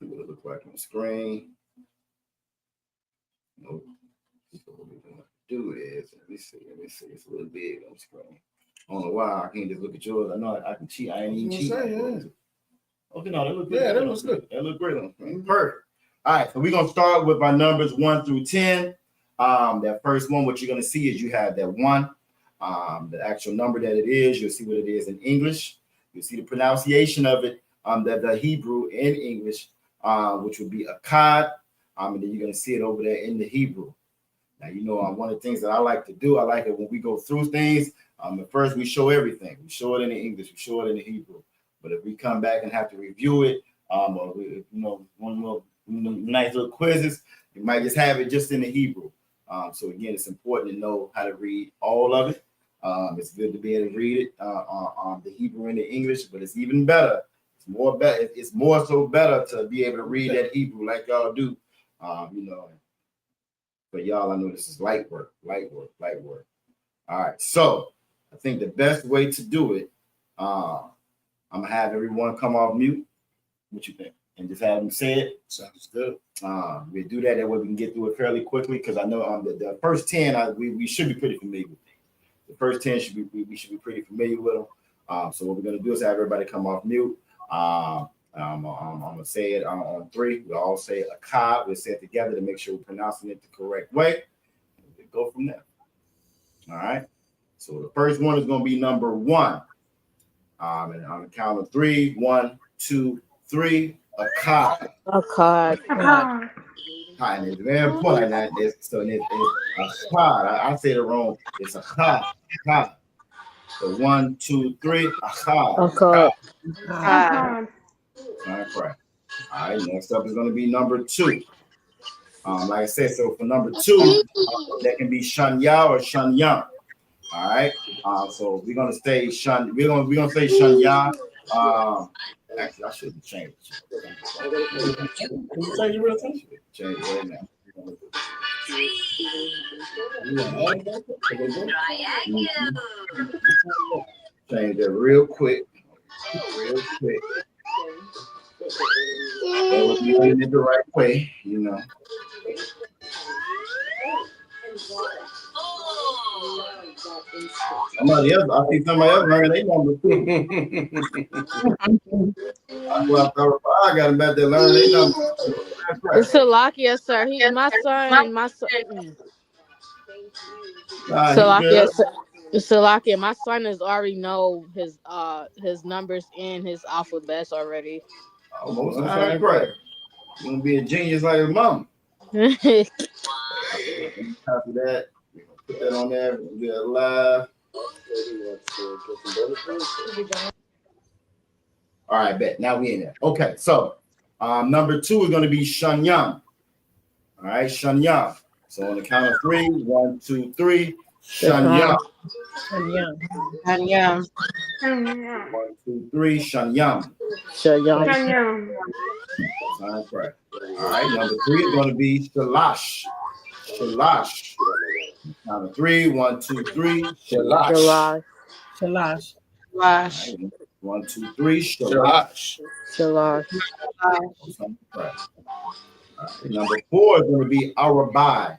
See what it looks like on the screen. Nope. So what we're gonna do is let me see. It's a little big on the screen. I don't know why I can't just look at yours. I know I can cheat. I ain't even cheating. Okay, no, that looks good. Yeah, that looks good. That looks great on the screen. Perfect. All right, so we're gonna start with our numbers 1 through 10. That first one, what you're gonna see is you have that 1, the actual number that it is. You'll see what it is in English. You'll see the pronunciation of it, the Hebrew in English, which would be Akkad. And then you're going to see it over there in the Hebrew. Now, one of the things that I like to do, I like it when we go through things. At first, we show everything. We show it in the English. We show it in the Hebrew. But if we come back and have to review it, or one more nice little quizzes, you might just have it just in the Hebrew. So again, it's important to know how to read all of it. It's good to be able to read it the Hebrew and the English, but it's even better. It's more so better to be able to read that Hebrew like y'all do. But y'all, I know this is light work. All right, so I think the best way to do it, I'm gonna have everyone come off mute. What you think? And just have them say it. Sounds good. We'll do that way we can get through it fairly quickly because I know the first 10 we should be pretty familiar with. The first 10 we should be pretty familiar with them. So what we're gonna do is have everybody come off mute. I'm gonna say it on 3. We'll all say Akkad. We'll say it together to make sure we're pronouncing it the correct way. We'll go from there. All right. So the first one is gonna be number 1. And on the count of 3, 1, 2, 3. Akkad. Akkad. Akkad. And it's very important that it's Akkad. I say it wrong. It's Akkad. So 1, 2, 3. Akkad. Akkad. Akkad. All right. All right. Next up is going to be number 2. Like I said, so for number 2, that can be Shanya or Shanyang. All right. So we're gonna say Shun. We're gonna say Shanya. Actually, I shouldn't change it. Change it right now. Change it real quick. That would be doing it the right way, you know. Somebody else, I think somebody else learning their number too. I got about to learn their number. It's Salakia, sir. He's my son. Salakia, my son has already know his numbers and his alphabets already. Almost right. You're gonna be a genius like his mom. After that, put that on there. We'll do it live. All right, bet. Now we in there. Okay, so number 2 is going to be Shanyang. All right, Shanyang. So on the count of 3, 1, 2, 3. Shanyang. 1, 2, 3. Shanyang. All right, number 3 is going to be Shalash. Count of 3, 1, 2, 3. Shalash. 1, 2, 3. Shalash. Number 4 is going to be Arabai.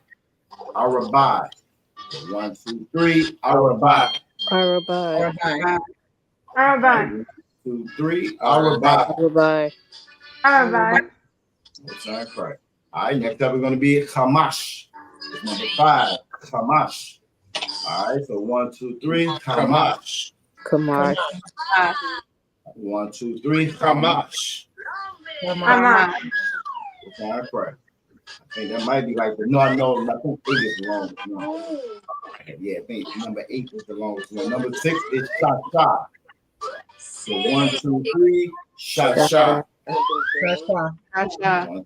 1, 2, 3. Arabai. 2, 3. Arabai. That's right. All right, next up we're going to be Hamash. Number 5, Hamash. All right, so 1, 2, 3. Hamash. 1, 2, 3. Hamash. All right. I think that might be like the I think 8 is the longest one. Yeah, I think number 8 is the longest one. Number 6 is Shasha. So 1, 2, 3. Shasha. 1,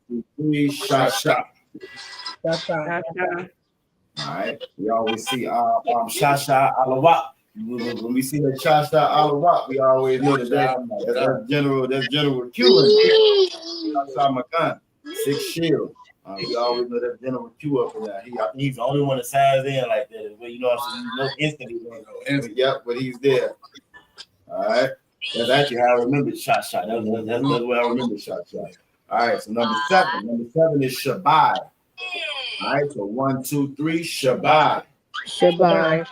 2, 3. Shasha. All right. We always see Shasha Alawat. When we see the Shasha Alawat, we always know that that's General Cuban. Makan, 6 shield. We always know that General Q up in there. He's the only one that signs in like that. But you know, instantly. Yep, but he's there. All right. That's actually how I remember Shasha. That's the way I remember Shasha. All right. So number 7. Number 7 is Shabai. All right. So 1, 2, 3. Shabai. Shabai.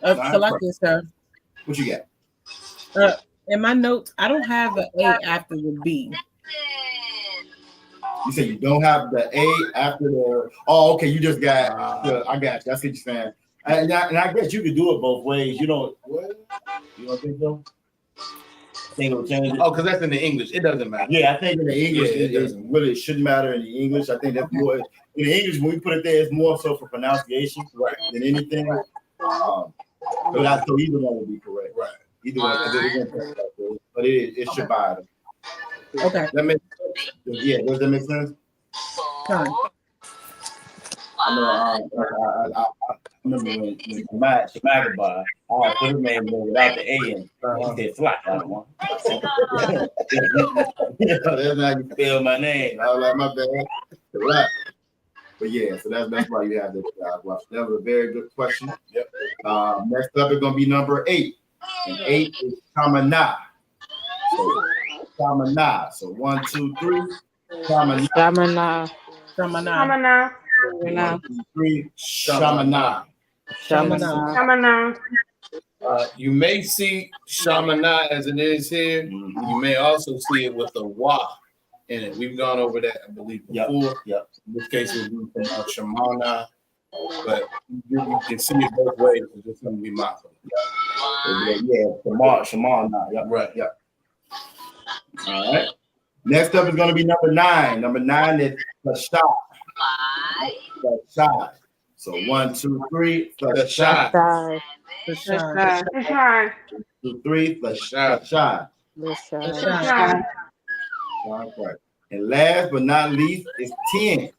Salakia, sir. What you got? In my notes, I don't have the A after the B. You said you don't have the A after the. Oh, okay. You just got. I got you. That's what you're saying. And I guess you could do it both ways. You don't. What? You don't think so? I think it'll change it. Oh, because that's in the English. It doesn't matter. Yeah, I think in the English, it shouldn't matter in the English. I think that's more. In the English, when we put it there, it's more so for pronunciation, right, than anything. So either one will be correct. Right. Either one. But it should buy them. Okay. That makes sense. Yeah, does that make sense? Fine. I know. I remember when Shemagaba, I put his name there without the A in. He said fly. I don't want. That's how you spell my name. I was like, my bad. Fly. But yeah, so that's why you have this. That was a very good question. Yep. Next up is gonna be number 8, and 8 is Kamana. So Kamana. So 1, 2, 3. Kamana. Shamana. Shamana. 1, 2, 3. Shamana. Shamana. You may see Shamana as it is here. You may also see it with a wa in it. We've gone over that, I believe, before. Yep. In this case, it would be from Shamana, but you can see it both ways. It's just going to be mindful. Shamana. Yep. Right. Yep. All right. Next up is going to be number 9. Number 9 is Lashawan. Lashawan. So 1, 2, 3. Lashawan. 2, 3. Lashawan. Right. And last but not least is 10.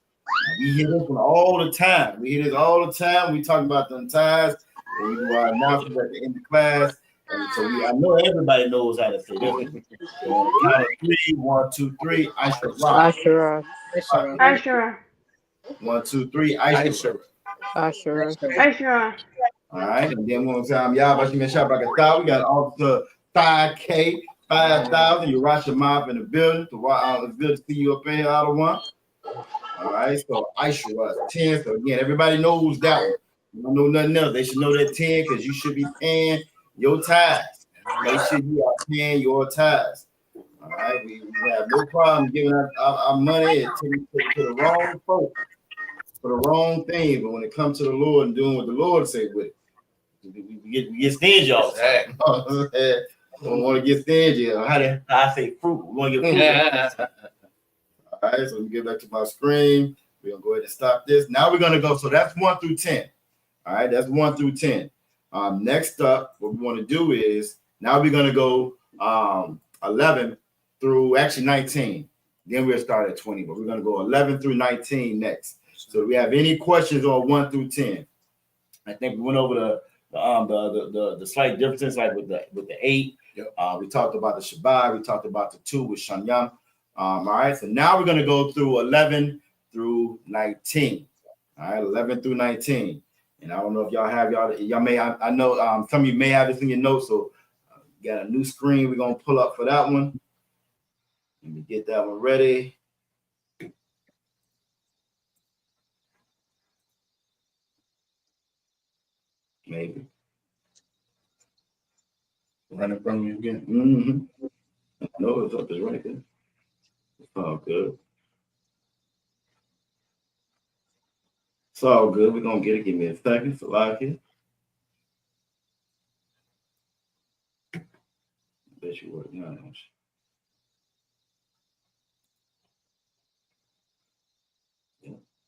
We hear this one all the time. We talk about them ties. And we do our announcements at the end of class. And so I know everybody knows how to say this. So count of 3. 1, 2, 3. Ashura. 1, 2, 3. Ashura. All right. And then one time, Yabashimeshabakata. We got Officer 5K. 5,000. You rush your mouth in the building. It's good to see you up in here, out of one. All right. So Ashura 10. So again, everybody knows that one. You don't know nothing else. They should know that 10 because you should be paying your tithes. Make sure you are paying your tithes. All right. We have no problem giving our money to the wrong folks for the wrong thing. But when it comes to the Lord and doing what the Lord say with it, we get stingy all the time. Don't want to get stingy. I say fruit. We want to get fruit. All right, so let me get back to my screen. We're going to go ahead and stop this. Now we're going to go. So that's 1 through 10. All right, that's 1 through 10. Next up, what we want to do is now we're going to go 11 through actually 19. Then we'll start at 20, but we're going to go 11 through 19 next. So do we have any questions on 1 through 10? I think we went over the slight differences, like with the 8. Yep. We talked about the Shabbat. We talked about the 2 with Shanyam. All right. So now we're going to go through 11 through 19. All right, 11 through 19. And I don't know if y'all may. I know some of you may have this in your notes. So got a new screen we're gonna pull up for that one. Let me get that one ready. Maybe. Running from you again. Mm-hmm. No, it's up there right there. It's all good. It's all good. We're gonna get it. Give me a second to lock it. Bet you work now.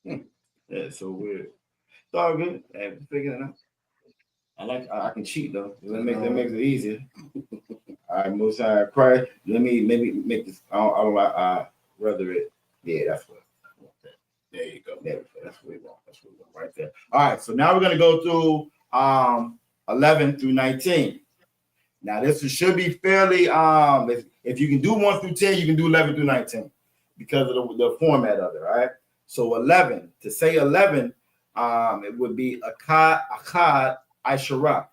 Yeah, it's so weird. It's all good. Hey, figure it out. I can cheat though. That makes it easier. All right, most high Christ. Let me maybe make this. I don't like. Rather it. Yeah, that's what. There you go. That's what we want. That's what we want right there. All right. So now we're gonna go through 11 through 19. Now this should be fairly. If you can do 1 through 10, you can do 11 through 19 because of the format of it. Right. So 11. To say 11, it would be Akkad Aishara.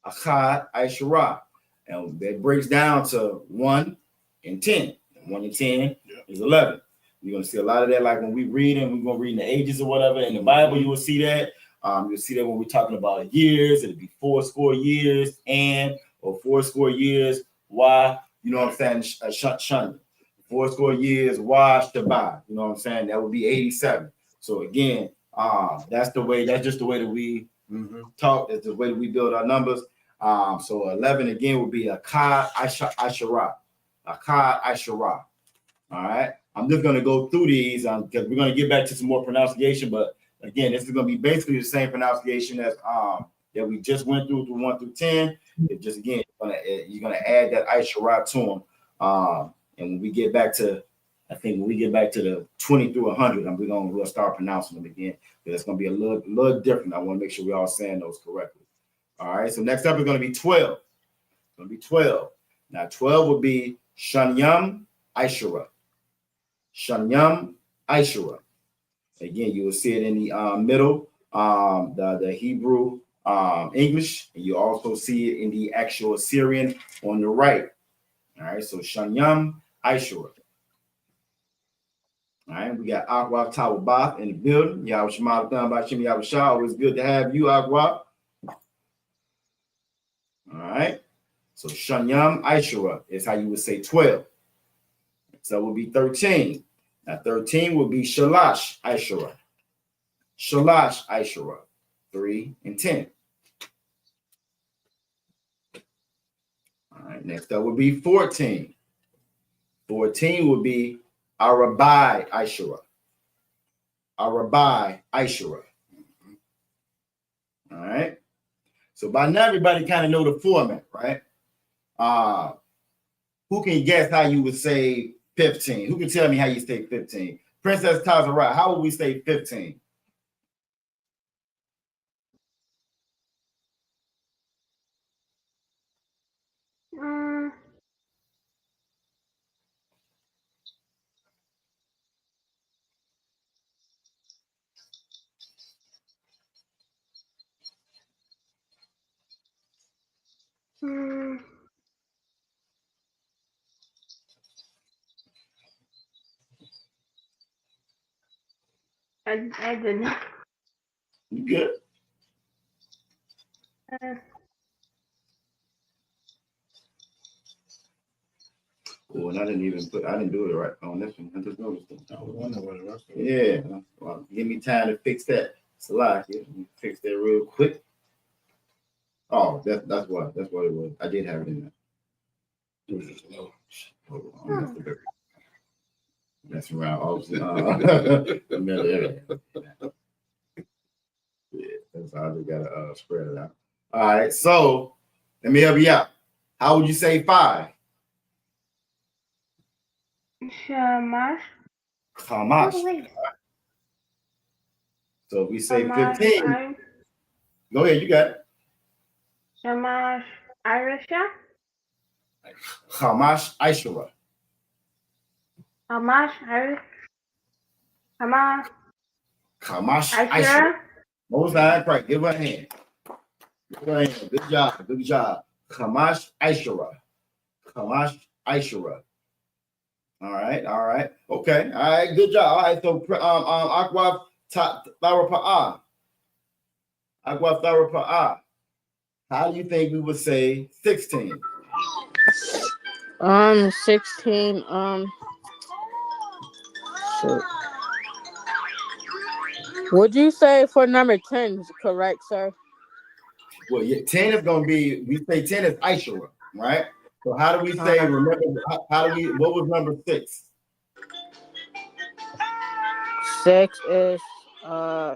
Akkad Aishara. And that breaks down to 1 and 10. 1 and 10 is 11. You're going to see a lot of that, like when we read and we're going to read in the ages or whatever. In the Bible, you will see that. You'll see that when we're talking about years. It'll be 80 years or 80 years. Why? You know what I'm saying? Shun. 80 years. Why? Shabbat. You know what I'm saying? That would be 87. So again, that's just the way that we talk. That's the way that we build our numbers. So 11 again would be Akkad Aishara. Akkad Aishara. All right. I'm just going to go through these because we're going to get back to some more pronunciation. But again, this is going to be basically the same pronunciation as that we just went through 1 through 10. It just again, you're going to add that Aishara to them. And when we get back to I think when we get back to the 20 through 100, we'll start pronouncing them again. But it's going to be a little different. I want to make sure we're all saying those correctly. All right. So next up is going to be 12. It's going to be 12. Now 12 would be Shanyam Aishura. Shanyam Aishura. Again, you will see it in the middle, the Hebrew English, and you also see it in the actual Assyrian on the right. All right, so Shanyam Aishura. All right, we got Agwa Tawabath in the building. Yahweh Shema Bashim Yahweh Shah. Always good to have you, Agwa. All right, so Shanyam Aishura is how you would say 12. So it will be 13. Now 13 will be Shalash Aishura. Shalash Aishura. 3 and 10. All right, next up will be 14. 14 will be Arabai Aishura. Arabai Aishura. All right. So by now everybody kind of know the format, right? Who can guess how you would say 15? Who can tell me how you say 15? Princess Tazara, how would we say 15? I don't know. You good? Oh, and I didn't do it right on this one. I just noticed it. I was wondering what it was. Yeah. Well, give me time to fix that. It's a lot. Yeah. Fix that real quick. Oh, that's what it was. I did have it in there. It was just low. Hold on. That's around. Yeah, that's how I just gotta spread it out. All right, so let me help you out. How would you say 5? Shamash. Kamash. So if we say 15, go ahead, you got it. Shamash Irisha. Kamash Aishura. Shamash Irish. Shamash Aishura. Most high, right. Give her a hand. Give her a hand. Good job. Good job. Kamash Aishura. Kamash Aishura. All right. All right. Okay. All right. Good job. All right. So Aqua Tharapaa. Aqua Tharapaa. How do you think we would say 16? 16. Shit. Would you say for number 10 is correct, sir? Well, yeah, 10 is going to be, we say 10 is Aishura, right? So how do we say, remember, what was number 6? 6 is Shasha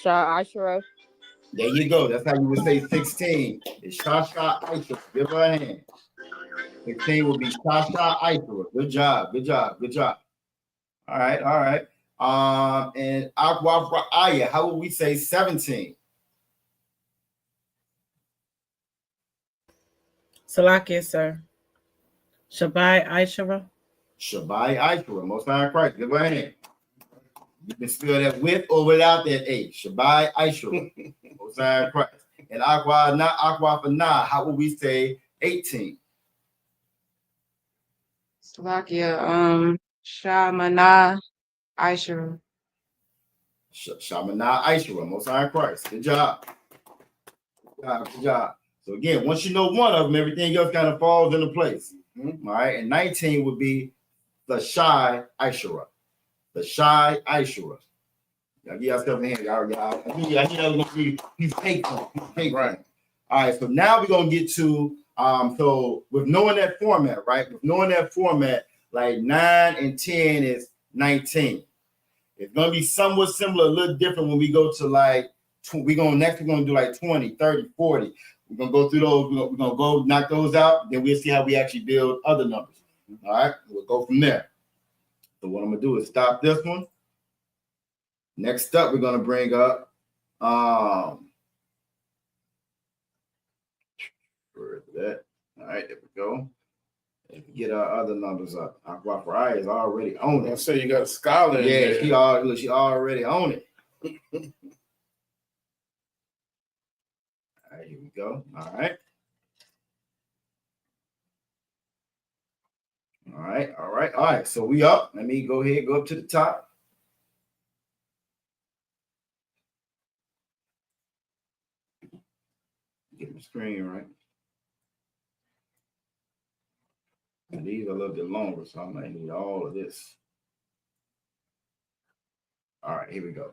Ashura. There you go. That's how you would say 16. It's Shasha Aishura. Give her a hand. 16 will be Shasha Aishura. Good job. Good job. Good job. All right. All right. And Aqua Aya, how would we say 17? Salakia, sir. Shabai Aishara. Shabai Aishura. Most high Christ. Give her a hand. You can spell that with or without that H. Shabai Aishura. Most high Christ. And Aqua for Na, how would we say 18? Salakia, Shamana Aishara. Shamana Aishura. Most high Christ. Good job. Good job. Good job. So again, once you know one of them, everything else kind of falls into place. All right. And 19 would be the Shai Aishura. The Shai Aishura. Y'all give yourself a hand. Y'all. I knew that was gonna be he's faithful. He's faithful. Right. All right. So now we're gonna get to so with knowing that format, right? With knowing that format, like 9 and 10 is 19. It's gonna be somewhat similar, a little different when we go to like we're gonna do like 20, 30, 40. We're gonna go through those, we're gonna go knock those out, then we'll see how we actually build other numbers. All right, we'll go from there. So what I'm gonna do is stop this one. Next up, we're gonna bring up where is that? All right, there we go. Let's get our other numbers up. Aqua Fry is already on it. I say you got a scholar in Yeah, there. she already on it. All right, here we go. All right. All right. So we up. Let me go ahead, go up to the top. Get my screen right. And these are a little bit longer, so I might need all of this. All right, here we go.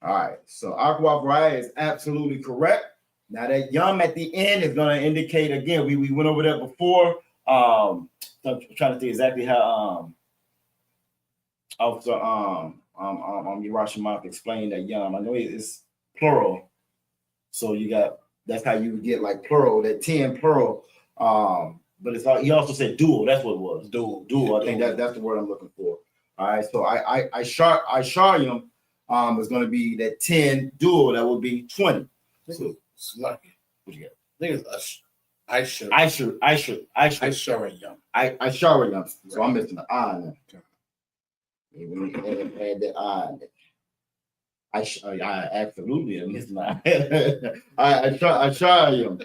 All right, so Aqua Variety is absolutely correct. Now that yum at the end is going to indicate again. We went over that before. I'm trying to think exactly how Yerushalayim explained that yum. I know it's plural, so you got that's how you get like plural, that 10 plural. But it's he also said dual. That's what it was. Dual. I think that's the word I'm looking for. All right, so Isharium is going to be that 10 dual. That would be 20. So it's lucky. What you got? I think it's Isharium. Isharium. So I'm missing the I now. Let me add that I. I absolutely am missing the I. Isharium.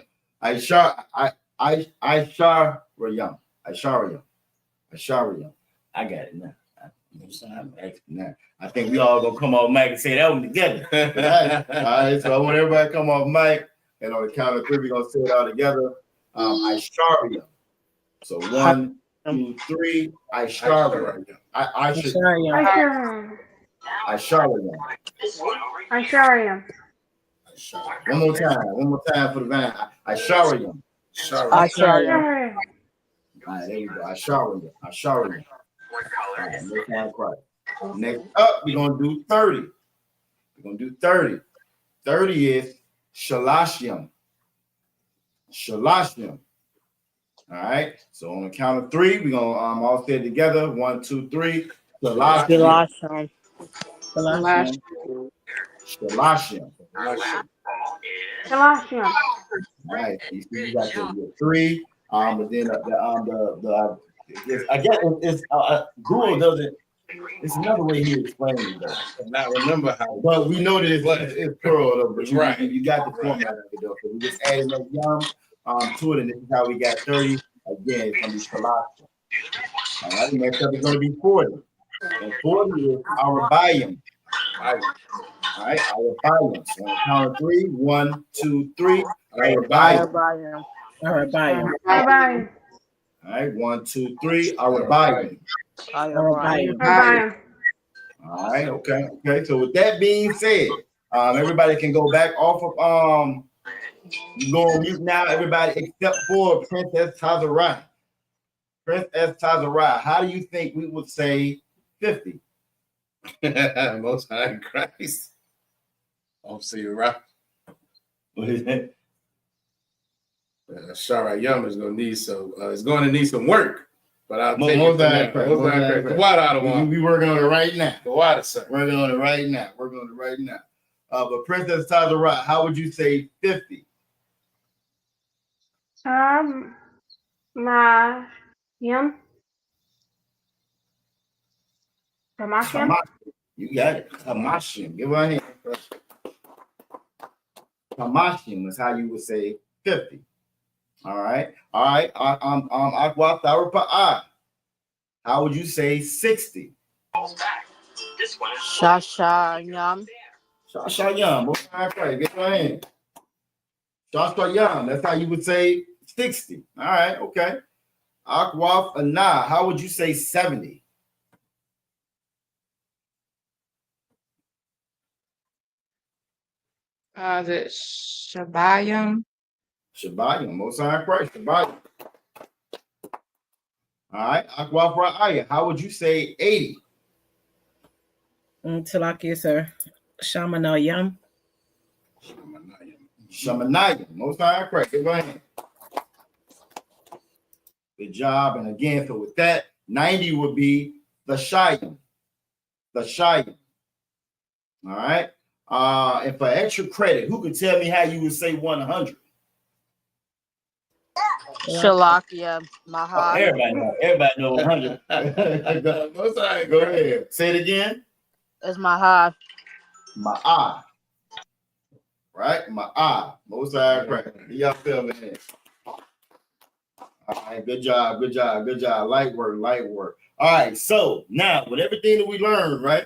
Isharium. I got it now. I think we all gonna come off mic and say that one together. All right, so I want everybody to come off mic, and on the count of 3, we're gonna say it all together. Isharium. So 1, 2, 3. Isharium. Isharium. Isharium. One more time for the van. Isharium. Isharium. All right, there we go. Isharium. Right. Next up, we're gonna do 30. 30 is Shalashium. All right. So on the count of 3, we're gonna all say it together. 1, 2, 3. Shalashium. All right. You got the 3. But then I guess it's Google doesn't. It's another way he explained it though. Not remember how, but we know that it's plural though. But right. You got the format of it though. So we just added that yum to it, and this is how we got 30. Again, it's gonna be Colossus. All right, next up is gonna be 40. And 40 is Arabium. All right, Arabium. So on the count of 3, 1, 2, 3. Arabium. All right, 1, 2, 3. Arabium. All right, okay. So with that being said, everybody can go back off of you go on mute now, everybody except for Princess Tazariah. How do you think we would say 50? Most High Christ. I'll see you right. What is that? Shara is gonna need some. It's going to need some work. But I'll take it. The water out of one. We working on it right now. The water, sir. Working on it right now. But Princess Tazariah, how would you say 50? Tamashim. You got it. Tamashim. Give her a hand. Tamashim is how you would say 50. All right. Aqua Tharapa. How would you say 60? Shashayam. Okay, get your hand. Shashayam. That's how you would say 60. All right. Okay. Aqua Ana. How would you say 70? The Shabayam. Most High Christ. Shabayam. All right, Aqua Aya. How would you say 80? Tilaki, sir. Shamanayam. Most High Christ. Go ahead. Good job. And again, so with that, 90 would be LaShawan. LaShawan. All right. And for extra credit, who could tell me how you would say 100? Shalakia, Oh, Mahad. everybody know 100. Go ahead. Say it again. It's Mahad. Ma'ah. Right? Ma'ah. Most High Christ. Y'all feel me? All right, good job, good job, good job. Light work, light work. All right, so now with everything that we learned, right?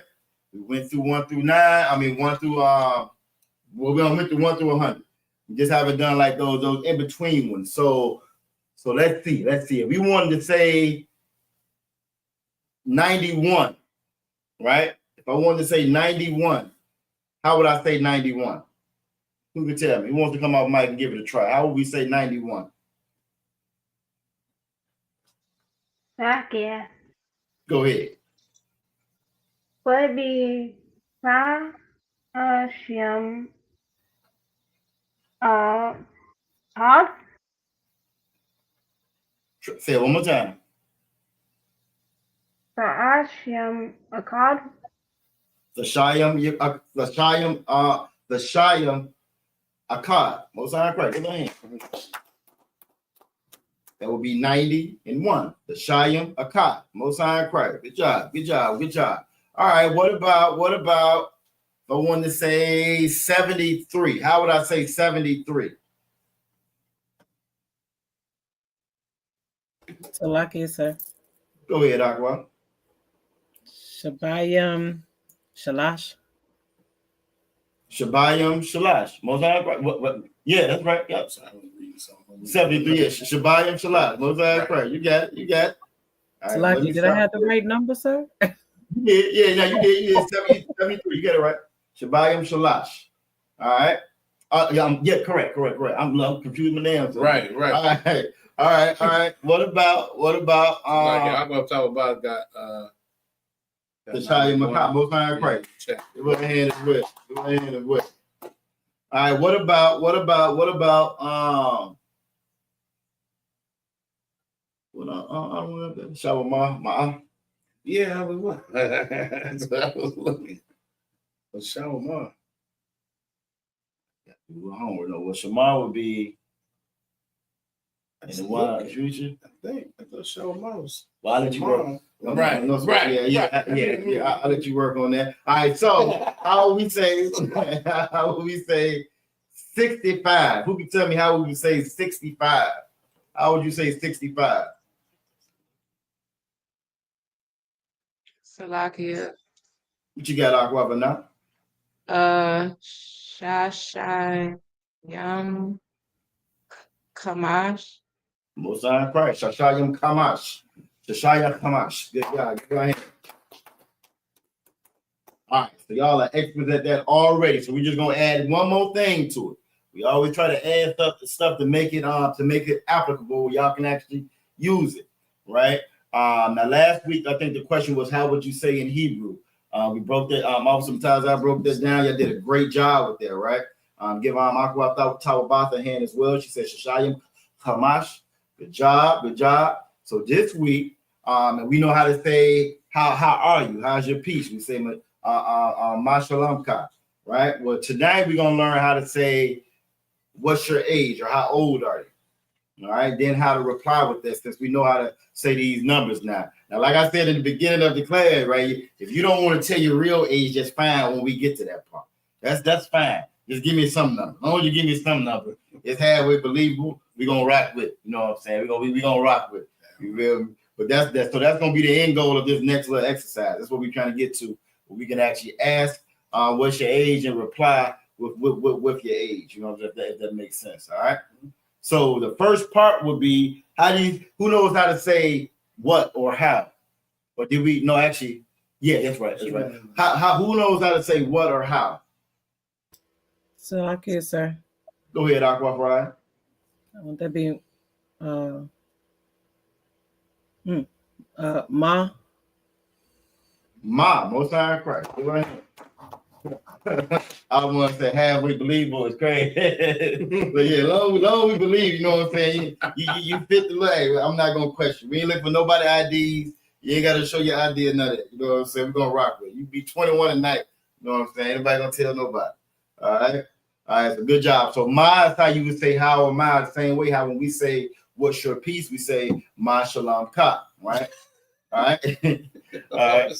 We went through 1 through 9. I mean, 1 through well, we went through 1 through 100. We just haven't done like those in between ones. So let's see. If we wanted to say 91, right? If I wanted to say 91, how would I say 91? Who could tell me? Who wants to come off mic and give it a try? How would we say 91? Salakia. Go ahead. Would be Sa'ashim Akkad. Say it one more time. Sa'ashim Akkad. LaShawan Akkad. Most High Christ. Go ahead. That would be 91. LaShawan Akkad. Most High Christ. Good job. Good job. Good job. All right. What about if I wanted to say 73? How would I say 73? Salakia, sir. Go ahead, Aqua. Shabayam Shalash. Shabayam Shalash. Most High Christ. What? Yeah, that's right. Yep. 73. Yeah. Shabayam Shalash. Most High Christ. You got it. You got it. All right, Salakia, did I have the right number, sir? Yeah, no, you did. You did 73. You got it right. Shabayam Shalash. All right. Yeah, correct. I'm confused my names. Right. All right. What about I'm gonna talk about the Shia Makat, Most High Christ. It was hand as well. All right. What about Shawama? Yeah, I was what? That's what I was looking. Shawama. We're hungry. No, well, Shamar would be in the wild future. I thought Shawama was. Well, I'll let you work. Right. Yeah. I'll let you work on that. All right. So how would we say 65? Who can tell me how would we say 65? How would you say 65? Salakia. What you got, Aqua, now? Shashayam Kamash. Most High Christ. Shashayam Kamash. Shashayam Kamash. Good job. Go ahead. All right. So y'all are experts at that already. So we're just gonna add one more thing to it. We always try to add stuff to make it applicable. Y'all can actually use it, right? Now last week I think the question was how would you say in Hebrew? We broke that. Sometimes I broke this down. Y'all did a great job with that, right? Give Aqua Tawabatha a hand as well. She said Shashayim Hamash. Good job. So this week, and we know how to say how are you? How's your peace? We say Mashalamka, right? Well, tonight we're gonna learn how to say what's your age or how old are you? All right, then how to reply with this, since we know how to say these numbers now. Now, like I said in the beginning of the class, right? If you don't want to tell your real age, that's fine when we get to that part. That's fine. Just give me some number. As long as you give me some number, it's halfway believable. We're gonna rock with. You know what I'm saying? We're gonna rock with. You feel me? But that's gonna be the end goal of this next little exercise. That's what we're trying to get to. Where we can actually ask what's your age and reply with your age. You know, if that makes sense. All right. So the first part would be who knows how to say what or how? Or did we no actually? Yeah, that's right. How who knows how to say what or how? Salakia, sir. Go ahead, Aqua Fry. Would that be Ma? Ma, Most High Christ. Go ahead. I want to say halfway believable is crazy. But yeah, long we believe, you know what I'm saying? You fit the leg. I'm not gonna question. We ain't looking for nobody IDs. You ain't got to show your ID or nothing. You know what I'm saying? We're gonna rock with it. You be 21 tonight. You know what I'm saying? Anybody gonna tell nobody? All right. All right. So good job. So ma is how you would say how or ma, the same way how when we say what's your peace, we say ma shalom ka. Right. All right. All right.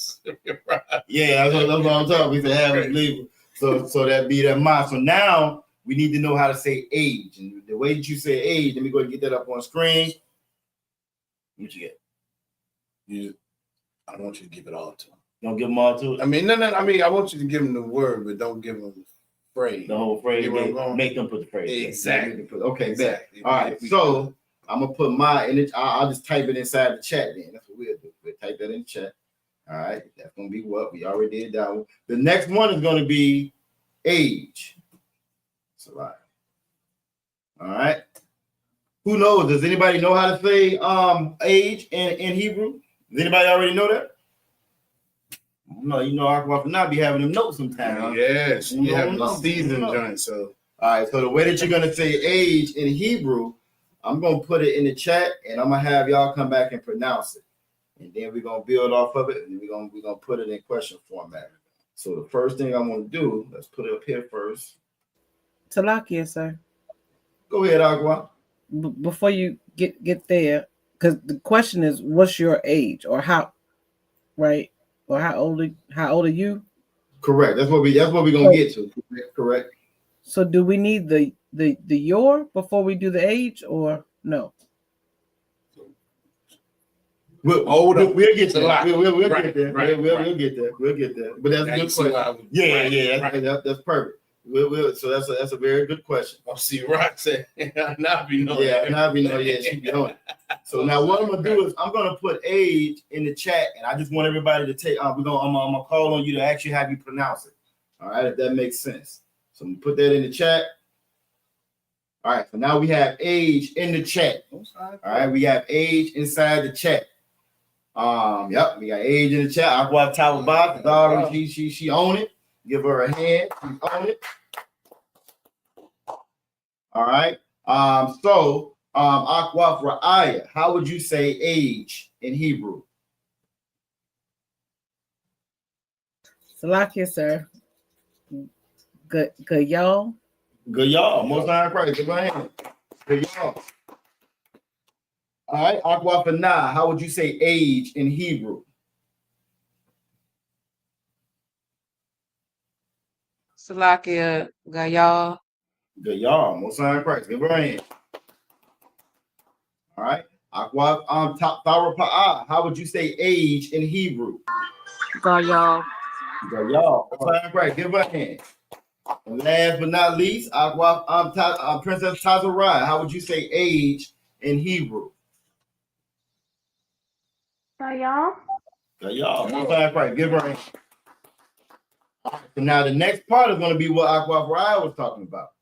Yeah, that's what I'm talking. We say have a believer. So that be that ma. So now we need to know how to say age. And the way that you say age, let me go ahead and get that up on screen. What you get? I don't want you to give it all to him. Don't give them all to it? I mean, no. I mean, I want you to give them the word, but don't give them the phrase. The whole phrase. Make them put the phrase. Exactly. Okay, exactly. All right. So I'm gonna put my in it. I'll just type it inside the chat. Then that's what we'll do. We'll type that in the chat. All right. That's gonna be what we already did that one. The next one is gonna be age. That's a lot. All right. Who knows? Does anybody know how to say age in Hebrew? Does anybody already know that? No, you know, I will not be having them notes sometimes. Yes, you have the season joint. So, all right. So the way that you're gonna say age in Hebrew, I'm gonna put it in the chat, and I'm gonna have y'all come back and pronounce it, and then we're gonna build off of it, and we're gonna put it in question format. So the first thing I'm gonna do, let's put it up here first. Talakia, sir. Go ahead, Agua. Before you get there, because the question is, what's your age or how, right? Or how old are you? Correct. That's what we're gonna get to. Correct. So do we need the your before we do the age or no? We'll get there. We'll get there. We'll get there. We'll get there. But that's a good question. Yeah. That's perfect. So that's a very good question. I see Rock say now we know. Yeah, now we know. Yeah, she be on it. So now what I'm gonna do is I'm gonna put age in the chat, and I just want everybody to take. I'm gonna call on you to actually have you pronounce it. All right, if that makes sense. So I'm gonna put that in the chat. All right. So now we have age in the chat. All right, we have age inside the chat. Yep, we got age in the chat. Aqua Talabot, the daughter, she own it. Give her a hand. She's on it. All right. So Aqua Ra'aya, how would you say age in Hebrew? Salakia, sir. Good y'all. Good y'all. Most time Christ. Give my hand. Good y'all. All right. Aqua Fanah, how would you say age in Hebrew? Salakia, Gayal. Good y'all. Most time Christ. Give her a hand. All right. Aqua Pa'a, how would you say age in Hebrew? Gayal. Gayal. Most time Christ. Give her a hand. And last but not least, Aqua Princess Tazarai, how would you say age in Hebrew? Gayal. Gayal. Most time Christ. Give her a hand. So now the next part is going to be what Aqua Raya was talking about,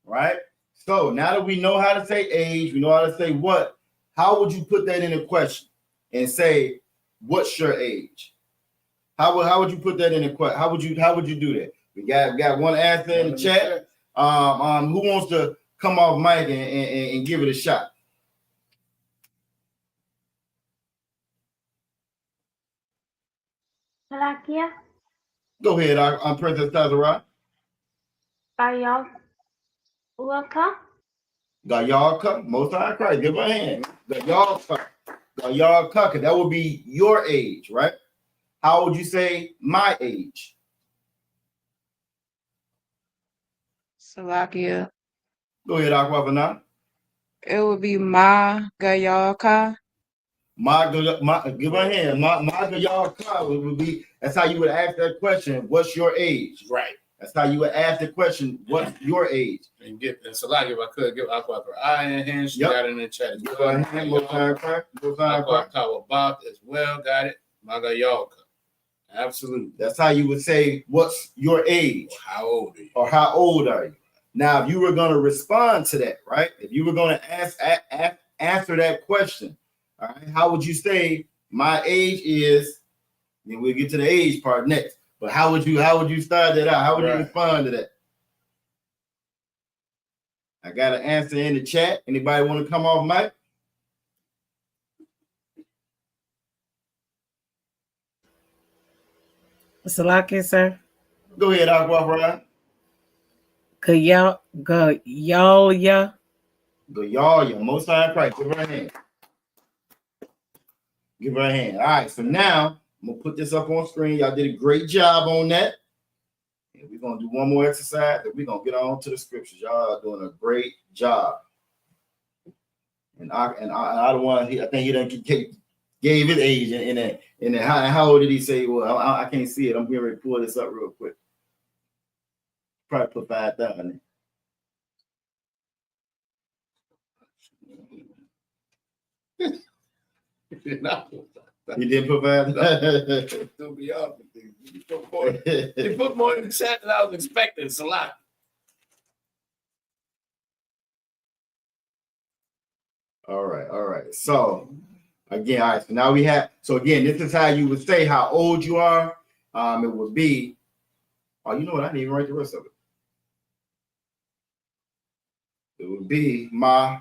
right? So now that we know how to say age, we know how to say what, how would you put that in a question and say, what's your age? How would you put that in a question? How would you do that? We got one answer in the chat. Who wants to come off mic and give it a shot? Salakia. Go ahead, I'm Princess Tazara. Gayal. Uaka. Gayalka, Most High Christ, give her a hand. Gayalka, Gayalka, that would be your age, right? How would you say my age? Salakia. Go ahead, Aquavana. It would be Ma Gayalka. Give her a hand. Ma Gayalka would be, that's how you would ask that question. What's your age? Right. That's how you would ask the question. What's your age? And Salakia, if I could give Aqua her eye in hand, she got it in the chat as well. Aqua Tawabat as well, got it. Ma Gayalka. Absolutely. That's how you would say, what's your age? Or how old are you? Now, if you were going to respond to that, right? If you were going to answer that question, all right, how would you say my age is? And we'll get to the age part next. But how would you start that out? How would you respond to that? I got an answer in the chat. Anybody want to come off mic? Salaki, sir. Go ahead, Aqua Ryan. Y'all, ya. Go y'all, your most high Christ. Give her a hand. Give her a hand. All right, so now I'm gonna put this up on screen. Y'all did a great job on that. And we're gonna do one more exercise, and we're gonna get on to the scriptures. Y'all are doing a great job. And I don't want. I think he done gave his age and how old did he say? Well, I can't see it. I'm getting ready to pull this up real quick. Probably put 5,000. He did put 5,000. Don't be off with things. He put more in the chat than I was expecting. It's a lot. All right. So again, all right. So now we have. So again, this is how you would say how old you are. It would be. Oh, you know what? I didn't even write the rest of it. It would be my.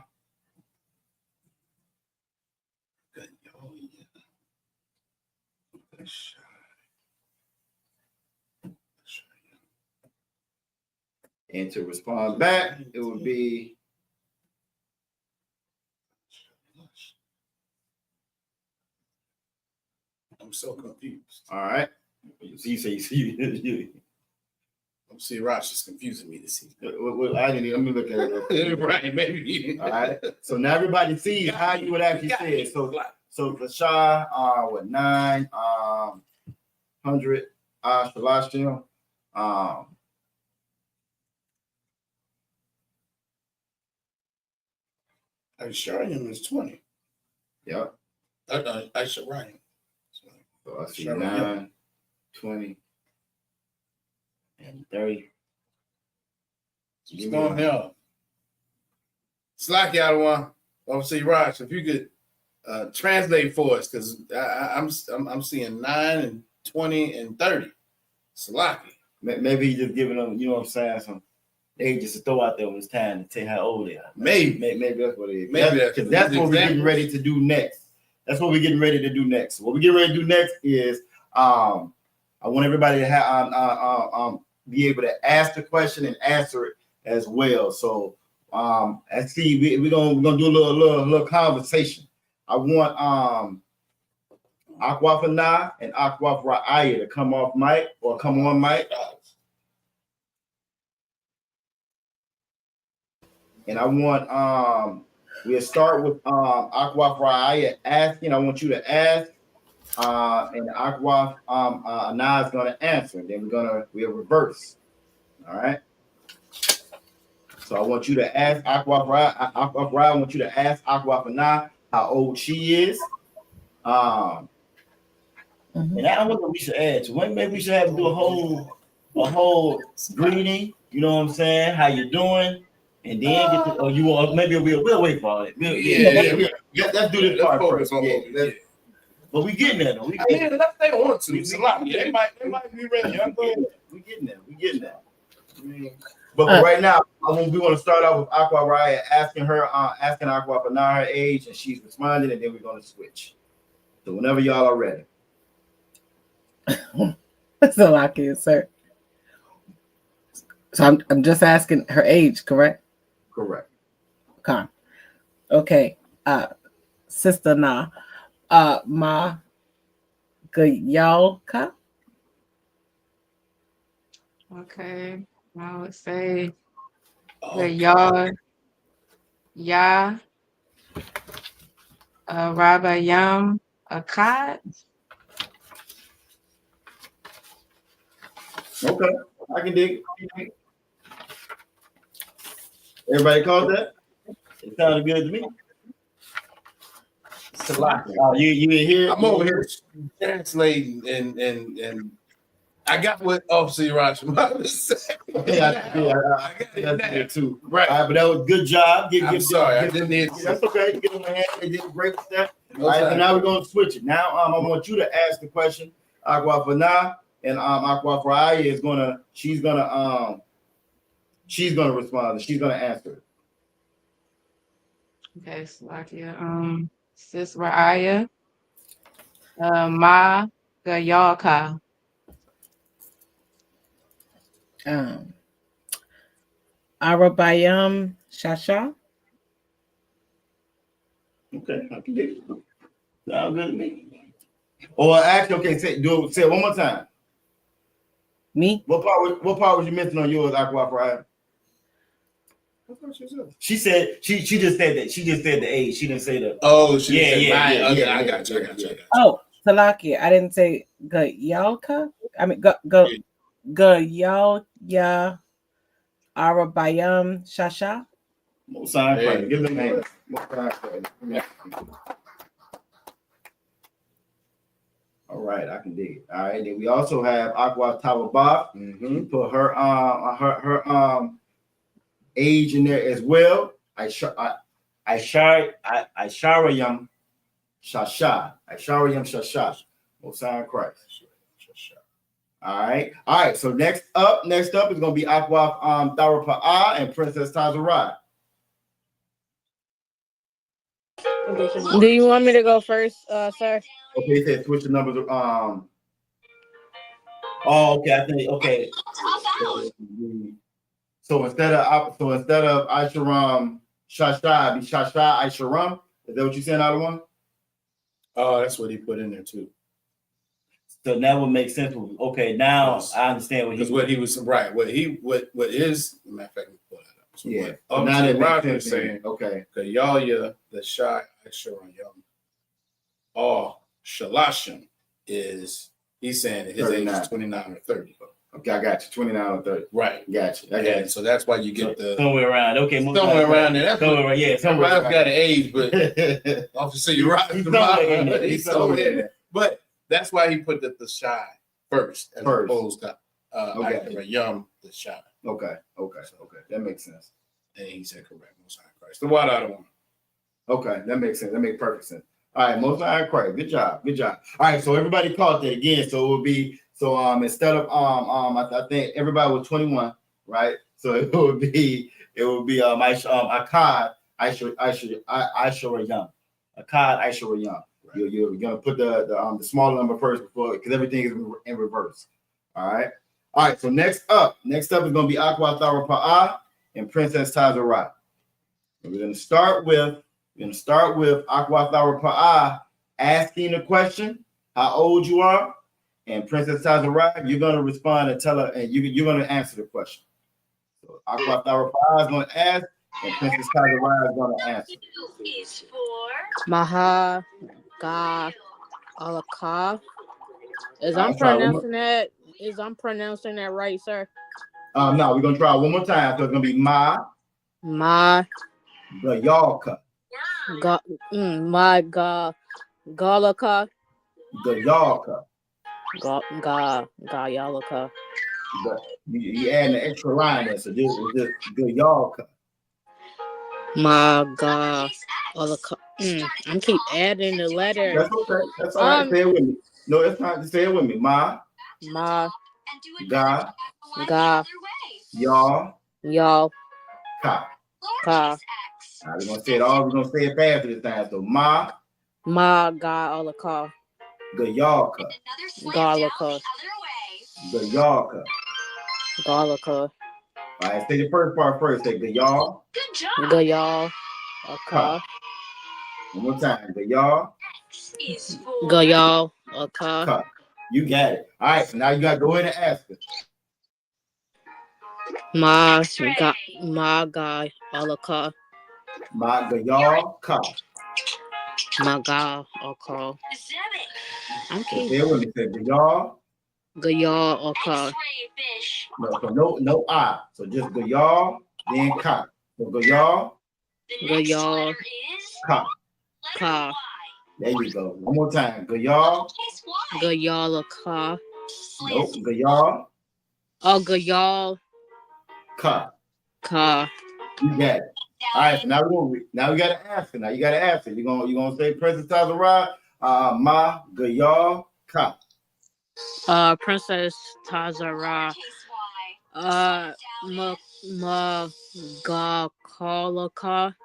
And to respond back, it would be. I'm so confused. All right. You see. I'm seeing Rosh is confusing me this evening. Well, I didn't. Let me look at it. Right, maybe. All right. So now everybody sees how you would actually say it. So LaShawan, what 900 Shalashim. Shariam is 20. Yep. I should write. So I see 9, 20, and 30. What's going on? Slack y'all one. Obviously, Raj, if you could translate for us, because I'm seeing 9 and 20 and 30. Slacky. Maybe he's just giving them, you know what I'm saying, some ages to throw out there when it's time to tell how old they are. Maybe that's what it is. Because that's what we're getting ready to do next. That's what we're getting ready to do next. What we're getting ready to do next is I want everybody to have be able to ask the question and answer it as well. So I see we're gonna do a little conversation. I want Aquafana and Aquafra'aya to come off mic or come on mic. And I want we'll start with Aquafra'aya asking. I want you to ask. And Aqua Na is gonna answer. Then we'll reverse. All right. So I want you to ask Aquafra. I want you to ask Aquafana how old she is. And I don't know what we should add to. Maybe we should have to do a whole greeting. You know what I'm saying? How you doing? And then get to, or you want maybe we'll wait for it. Let's do this part first. But we getting there though. Unless they want to. It's a lot. They might be ready. We getting there. But right now, we want to start off with Aqua Raya asking Aqua Fana her age, and she's responding, and then we're going to switch. So whenever y'all are ready. So I can, sir. So I'm just asking her age, correct? Correct. Okay. Sister Na. Ma Gayalka. Okay. I would say Gayal Ya Rabayam Akkad. Okay, I can dig it. Everybody caught that? It sounded good to me. You in here? I'm over here translating and I got what Officer Roger was saying. I got it too. Right. But that was good job. I'm sorry, I didn't need to. That's okay. Give them a hand. They did a great step. All right, so now we're going to switch it. Now I want you to ask the question. Aqua Fana and Aqua Fra'aya is she's gonna respond. She's gonna answer. Okay, Slakia. Sis Ra'aya. Ma Gayalka. Arabayam Shasha. Okay, I can dig it. Sound good to me. Or actually, okay, say it one more time. Me? What part was you missing on yours, Aqua Friday? She said she just said that. She just said the age. She didn't say the. Oh, she said yeah. I got you. Oh, Salakia. I didn't say Gayalka. I mean Gayalya Arabayam Shasha. Most sign give them names. All right, I can dig it. All right, then we also have Aqua Tawabab. We put her age in there as well. Aisharayam Shasha. Aisharayam Shasha. Mosiah Christ. All right. So next up is gonna be Aqua Tharapa'ah and Princess Tazarai. Do you want me to go first, sir? Okay, it says switch the numbers. Oh, okay. I think okay. So instead of Aisharam Shasha, be Shasha Aisharam. Is that what you saying, out of one? Oh, that's what he put in there too. So that would make sense. Okay, now yes. I understand what he was right. What is matter of fact, pull that up. So yeah. What now that Rock is saying, okay, Kayalya the Shai Aisharam or Shalashim is he's saying that his 39. Age is 29 or 30. Okay, I got you. 29 or 30. Right. Got you. And so that's why you get the somewhere around. Okay, somewhere around there. That's somewhere, yeah, somewhere. I've got an age, but obviously you're right. He's somewhere in there. But that's why he put the shy first as opposed to Yum the shy. Okay. That makes sense. And he said correct. Most High Christ. The water out of one. Okay, that makes sense. That makes perfect sense. All right, Most High Christ. Good job. All right, so everybody caught that again. So it would be instead of I think everybody was 21, right? So it would be Akkad Aisha Akkad Aisha. You're gonna put the smaller number first before because everything is in reverse. All right. So next up is gonna be Aqua Tharapa'ah and Princess Tazarai. We're gonna start with Aqua Tharapa'ah asking the question, how old you are, and Princess Tazarai, you're gonna respond and tell her, and you're gonna answer the question. So Aqua Tharapa'ah is gonna ask, and Princess Tazarai is gonna answer. Maha Ga Alaka. I'm pronouncing that right, sir? No, we're gonna try one more time. So it's gonna be Ma Gayalka. My God Galaka. Gayalka. Gayalaka. You add an extra line there, so this is just Gayalka. My God Galaka. I'm keep adding the letter. That's okay. That's all right. Say it with me. No, it's not. Say it with me. Ma Ga Y'all Ka. Now we're gonna say it all. We're gonna say it fast this time. So Ma Ga Alaka. Gayalka. Galaka. Gayalka. Galaka. All right, say the first part first. Say Gayal. Gayal. Okay. One more time. Gayal. Gayal. Okay. You got it. All right, so now you got to go ahead and ask it. My guy Alaka. My Gayal Ka. My God okay. I'm kidding. Say it with me. Say Gayal. Gayal okay. No I. So just Gayal, then Ka. So Gayal. Ka. There you go. One more time. Gayal. Gayalaka. Nope. Gayal. Oh, Gayal. Ka. You got it. All right. So now we gotta ask it. Now you gotta ask it. You're gonna say Princess Tazarai, Ma Gayal Ka. Princess Tazarai. Ma Gakalaka.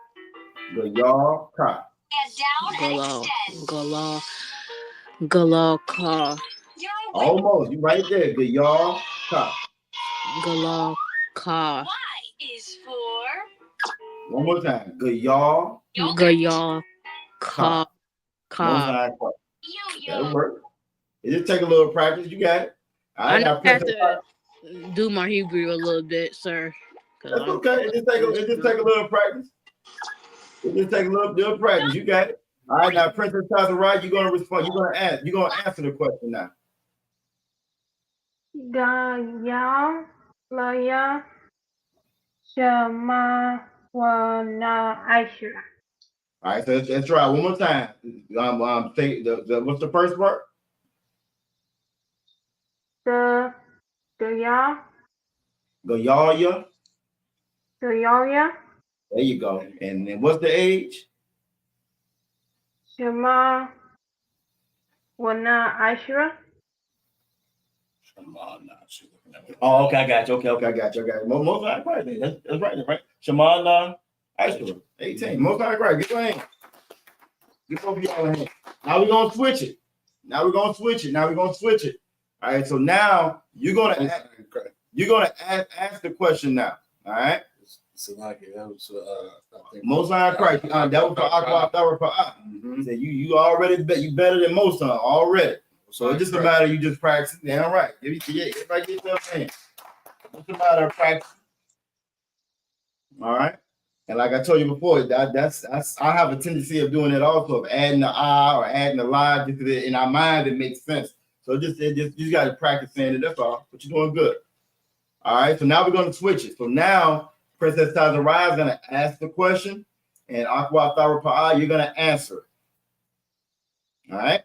Gayal Ka. Galaka. Almost. You right there. Gayal Ka. Galal Ka. One more time. Gayal Gayal Ka. Ka. Most High Christ. That'll work. It just take a little practice. You got it. All I right. know Now, I have to do my Hebrew a little bit, sir. That's okay. It just take a little practice. It just take a little practice. You got it. All right. Now, Princess Tazariah, you're gonna respond. You're gonna ask. You're gonna answer the question now. Gaya Laya Shema Wana Aishra. All right. So let's try it one more time. Say what's the first part? The Gaya Gayalya. Gayaya There you go. And then what's the age? Shema Wana Aishra. Oh, okay, I got you. Okay, I got you. Most High Christ. That's right. That's right. Shemana Aishra, 18. Most High Christ. Get your hand. Get both of y'all hand. Now we're gonna switch it. All right. So now you're gonna ask the question now. All right. So like that was Most High Christ. That was for Aqua. That was for us. So you already better than most of them already. So it's just a matter of you just practice. Damn right. Everybody get yourself in. It's a matter of practice. All right. And like I told you before, that's I have a tendency of doing it also, of adding the I or adding the lie. Just in our mind, it makes sense. So you just got to practice saying it. That's all. But you're doing good. All right. So now we're going to switch it. So now Princess Tazariah is going to ask the question, and Aqua Tharapaa, you're going to answer. All right.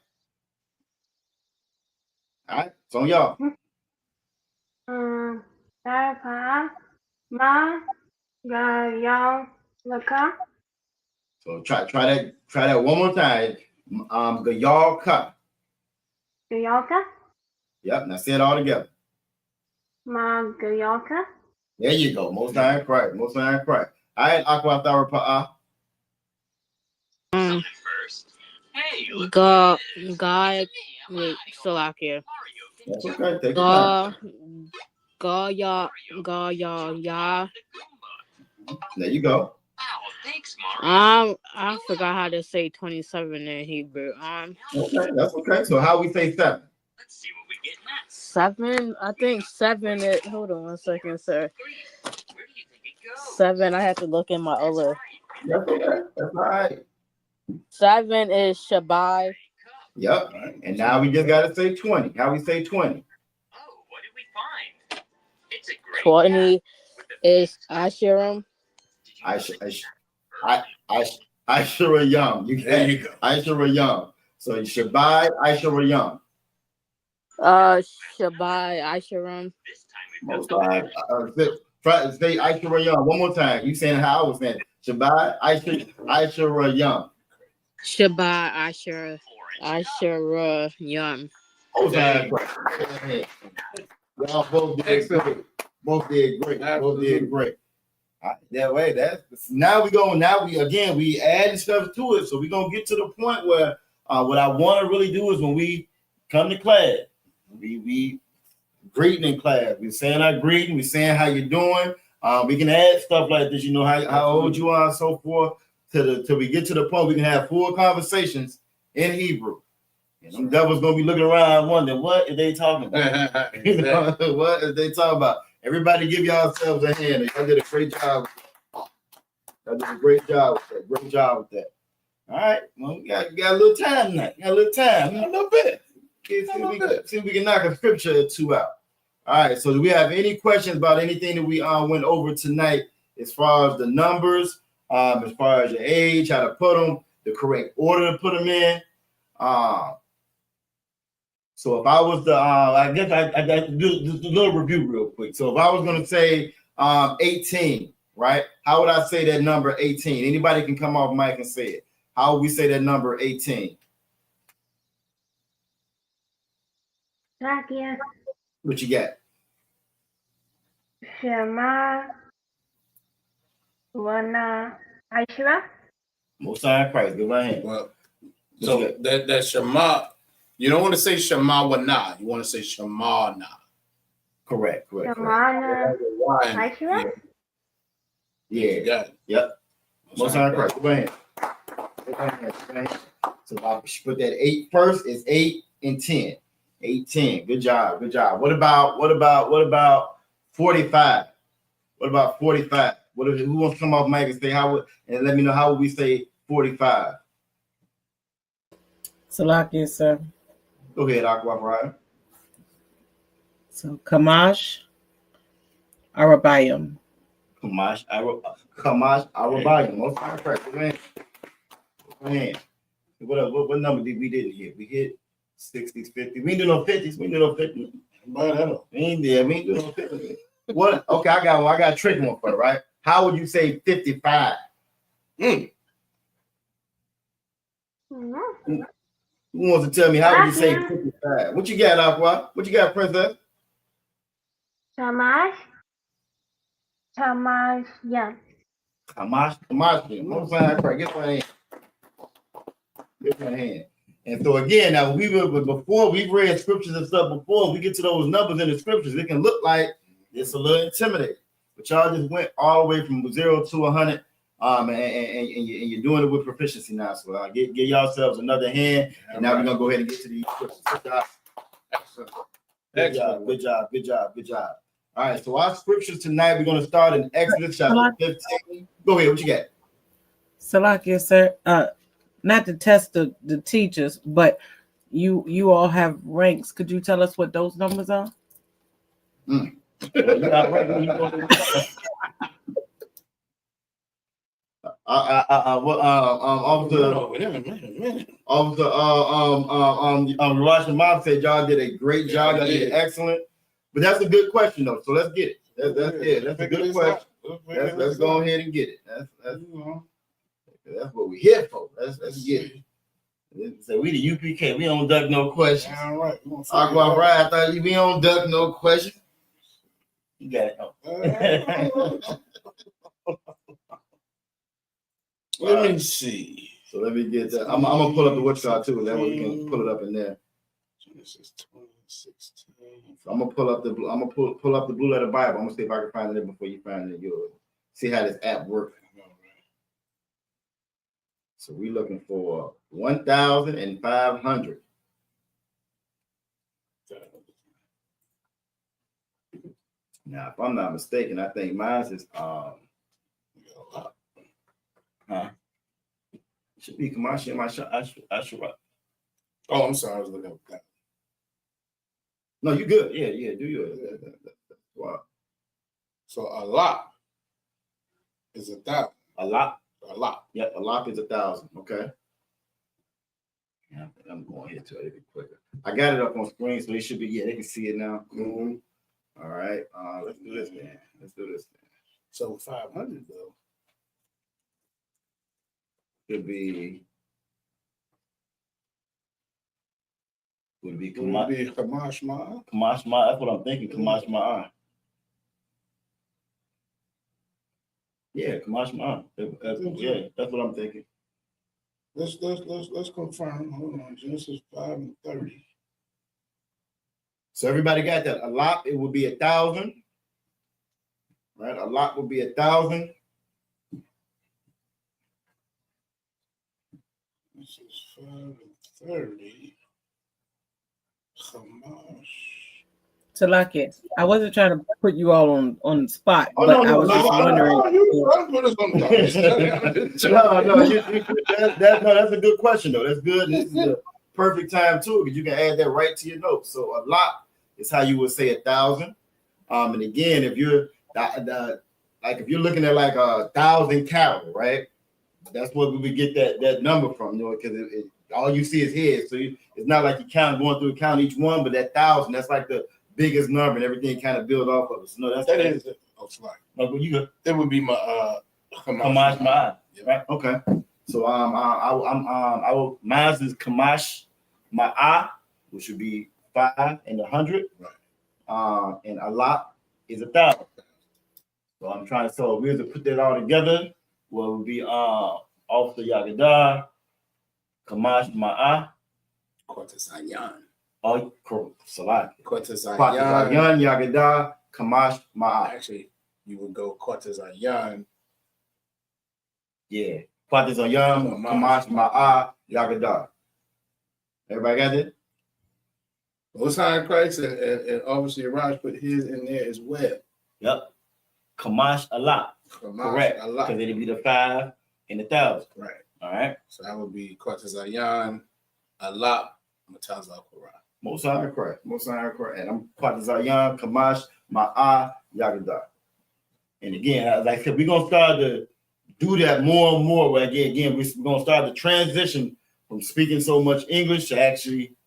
All right. So on y'all. Tapa Ma Gaya Laka. So try that one more time. Gayalka. Gayalka. Yep. Now say it all together. Ma Gayalka. There you go. Most High Christ. Most High Christ. All right. Aqua Tharapaa. God, wait, Salakia. That's okay. Take your time. Ya. There you go. I forgot how to say 27 in Hebrew. Okay, that's okay. So how we say 7? 7. I think 7. Hold on one second, sir. 7. I have to look in my other. That's okay. That's all right. 7 is Shabbai. Yep. And now we just gotta say 20. How we say 20? 20 is Asherim. Asherayam. There you go. Asherayam. So Shabbai Asherayam. Shabbai Asherim. Most time. Try to say Asherayam one more time. You saying how I was saying Shabbai Asherayam. Shabbai Asherayam. Most time. Y'all both did great. Both did great. That way, now we adding stuff to it. So we're gonna get to the point where what I want to really do is when we come to class, we greeting in class. We're saying our greeting, we're saying how you're doing. We can add stuff like this, how old you are and so forth, till we get to the point we can have full conversations in Hebrew. And them devils gonna be looking around wondering what are they talking about? What are they talking about? Everybody give yourselves a hand. Y'all did a great job. Y'all did a great job with that. All right. Well, we got a little time tonight. A little bit. See if we can knock a scripture or two out. All right. So do we have any questions about anything that we went over tonight as far as the numbers, as far as your age, how to put them, the correct order to put them in? So if I was I guess I do just a little review real quick. So if I was going to say 18, right? How would I say that number 18? Anybody can come off mic and say it. How would we say that number 18? Zakia. What you got? Shema Wana Aishra. Most High Christ. Give my hand. Well, so that Shema, you don't want to say Shema Wana. You want to say Shema Na. Correct. Shamana Aishra? Yeah. Got it. Yep. Most time correct. Go ahead. So if I put that 8 first, it's 8 and 10. 8, 10. Good job. What about 45? What about 45? Who wants to come off mic and say and let me know how would we say 45? Salakia, sir. Go ahead, Aqua Brian. So Kamash Arabayim. Kamash Arabayim. Most time correct. Man. What number did we hit? We hit 60s, 50s. We didn't do no 50s. We didn't do no 50s. We ain't do no 50s. What? Okay, I got a trick one for it, right? How would you say 55? Who wants to tell me how would you say 55? What you got, Aqua? What you got, Princess? Tamash. Yeah. Kamash. Most time correct. Get my hand. Get my hand. And so again, now before we've read scriptures and stuff before we get to those numbers in the scriptures, it can look like it's a little intimidating. But y'all just went all the way from 0 to 100, and you're doing it with proficiency now. So give yourselves another hand, and now we're gonna go ahead and get to these scriptures. Good job. Good job. All right, so our scriptures tonight, we're gonna start in Exodus chapter 15. Go ahead, what you got? Salakia, sir. Not to test the teachers, but you all have ranks. Could you tell us what those numbers are? Russian Mom said y'all did a great job. Y'all did excellent. But that's a good question though. So let's get it. That's a good question. Let's go ahead and get it. That's what we're here for. Let's get it. So we the UPK. We don't duck no questions. All right. I thought we don't duck no questions. You got it. Let me see. So let me get that. I'm gonna pull up the website too. That way we can pull it up in there. Genesis 2016. So I'm gonna pull up the Blue Letter Bible. I'm gonna see if I can find it before you find it. You'll see how this app works. So we're looking for 1,500. Now, if I'm not mistaken, I think mine is should be Kamashi and my Ashura. Oh, I'm sorry, I was looking at that. No, you good. Yeah, do yours. Wow. So a lot is 1,000. A lot. Yep, a lot is 1,000. Okay. Yeah, I'm going here to it quicker. I got it up on screen, so it should be. Yeah, they can see it now. Mm-hmm. All right. Let's do this, man. So 500 though. Would be Kamash Ma'a? Kamash Ma'a. That's what I'm thinking. Kamash Ma'a. Yeah, Kamash Ma'a. Yeah, that's what I'm thinking. Let's confirm. Hold on. Genesis 5 and 30. So everybody got that. A lot, it would be 1,000. Right? A lot would be 1,000. This is 5 and 30. Kamash. Salakia, I wasn't trying to put you all on the spot, Oh, but no, I was just wondering. That's a good question though. That's good. This is the perfect time too, because you can add that right to your notes. So a lot is how you would say 1,000. And again, if you're if you're looking at like 1,000 cattle, right? That's what we would get that number from, because all you see is heads. So it's not like you going through and count each one, but that 1,000, that's like the biggest number, and everything kind of build off of it. So no, that is it. You go. It would be my Kamash Ma'a, right? Okay. So mine is Kamash Ma'a, which would be 5 and 100. Right. And a lot is 1,000. So I'm trying to. So if we were to put that all together, what would be Officer Yagadah, Kamash Ma'a, Kortesayan. Oh, Salaki. Qadash Yagada, Kamash, Ma'a. Actually, you would go Qadash. Yeah. Qadash, Kamash, Ma'a, Yagada. Everybody got it? Most High Christ and obviously Raj put his in there as well. Yep. Kamash Allah. Correct. Allah. Because it'd be the 5 and the 1,000. Right. All right. So that would be Qadash, Allah, Matazal Quran. Most High Christ. And I'm Qadash, Kamash, Ma'a, Yagada. And again, as I said, we're going to start to do that more and more. Where again, we're going to start to transition from speaking so much English to actually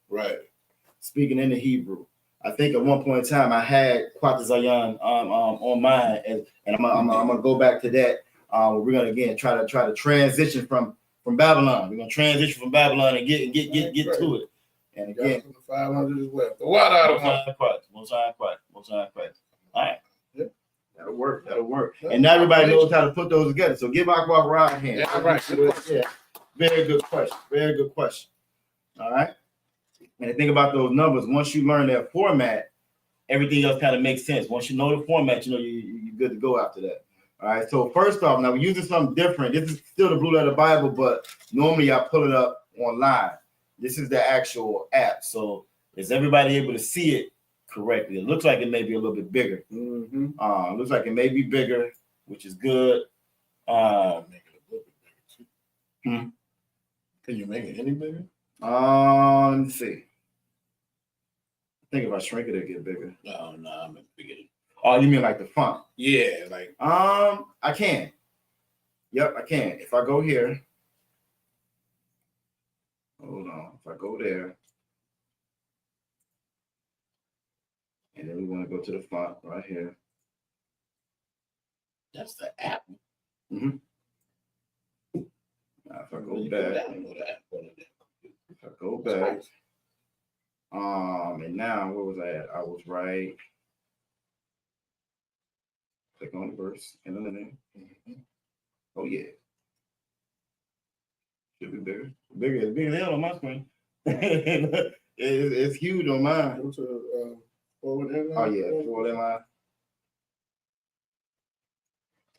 speaking in the Hebrew. I think at one point in time I had Qadash on mine, and I'm gonna go back to that. We're gonna again try to transition from Babylon. We're gonna transition from Babylon and get to it. And again, 500 as well. The water out of Most High Christ. All right. That'll work. And now everybody knows how to put those together. So give Aqua a ride hand. Yeah, right. Yeah. Very good question. All right. And the thing about those numbers, once you learn that format, everything else kind of makes sense. Once you know the format, you know you're good to go after that. All right. So first off, now we're using something different. This is still the Blue Letter Bible, but normally I pull it up online. This is the actual app. So is everybody able to see it correctly? It looks like it may be a little bit bigger. Mm-hmm. Looks like it may be bigger, which is good. Make it a little bit bigger too. Can you make it any bigger? Let me see. I think if I shrink it, it'll get bigger. No, I'm bigger. Oh, you mean like the font? Yeah, like I can. Yep, I can. If I go here, hold on. If I go there, and then we want to go to the font right here. That's the app. Mm-hmm. Now, if I go back, if I go back, and now where was I at? I was right. Click on the verse and then the name. Oh yeah, should be bigger. It's bigger than hell on my screen. it's huge on mine. Go to forward inline. Oh yeah, forward inline.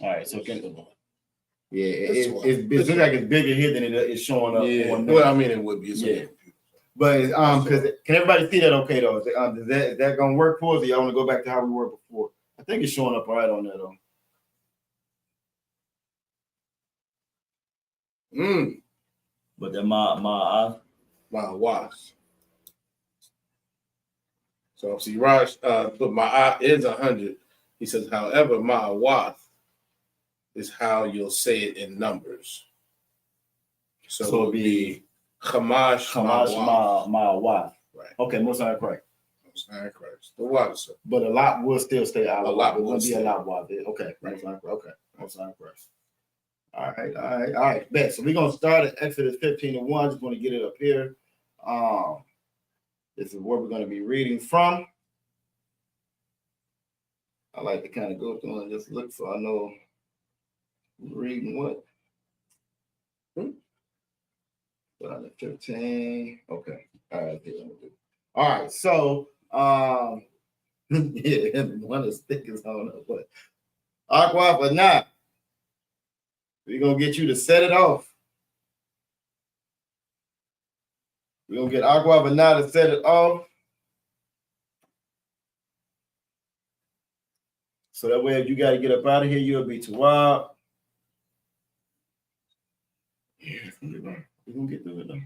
All right, so it looks like it's bigger here than it's showing up. Yeah, well, I mean it would be. Yeah. But because can everybody see that okay though? Is that gonna work for us? Or y'all want to go back to how we were before? I think it's showing up all right on there though. But then my wash. So see, Raj put my eye is 100. He says, however, my wath is how you'll say it in numbers. So it would be Chamash my wath. Right. Okay, most high Christ. Most high Christ. The water, sir. But a lot will still stay out. A lot will be a lot wath. Okay, right. Most high Christ. Okay, most high Christ. All right. Bet. So we're gonna start at Exodus 15:1. Just want to get it up here. This is where we're gonna be reading from. I like to kind of go through and just look so I know I'm reading what. Start at 15. Okay. All right. So yeah, one of the stickers on it, but Aqua but not. We're gonna get you to set it off. We're gonna get Aqua but not to set it off. So that way, if you got to get up out of here, you'll be too wild. Yeah, we're gonna get through it though.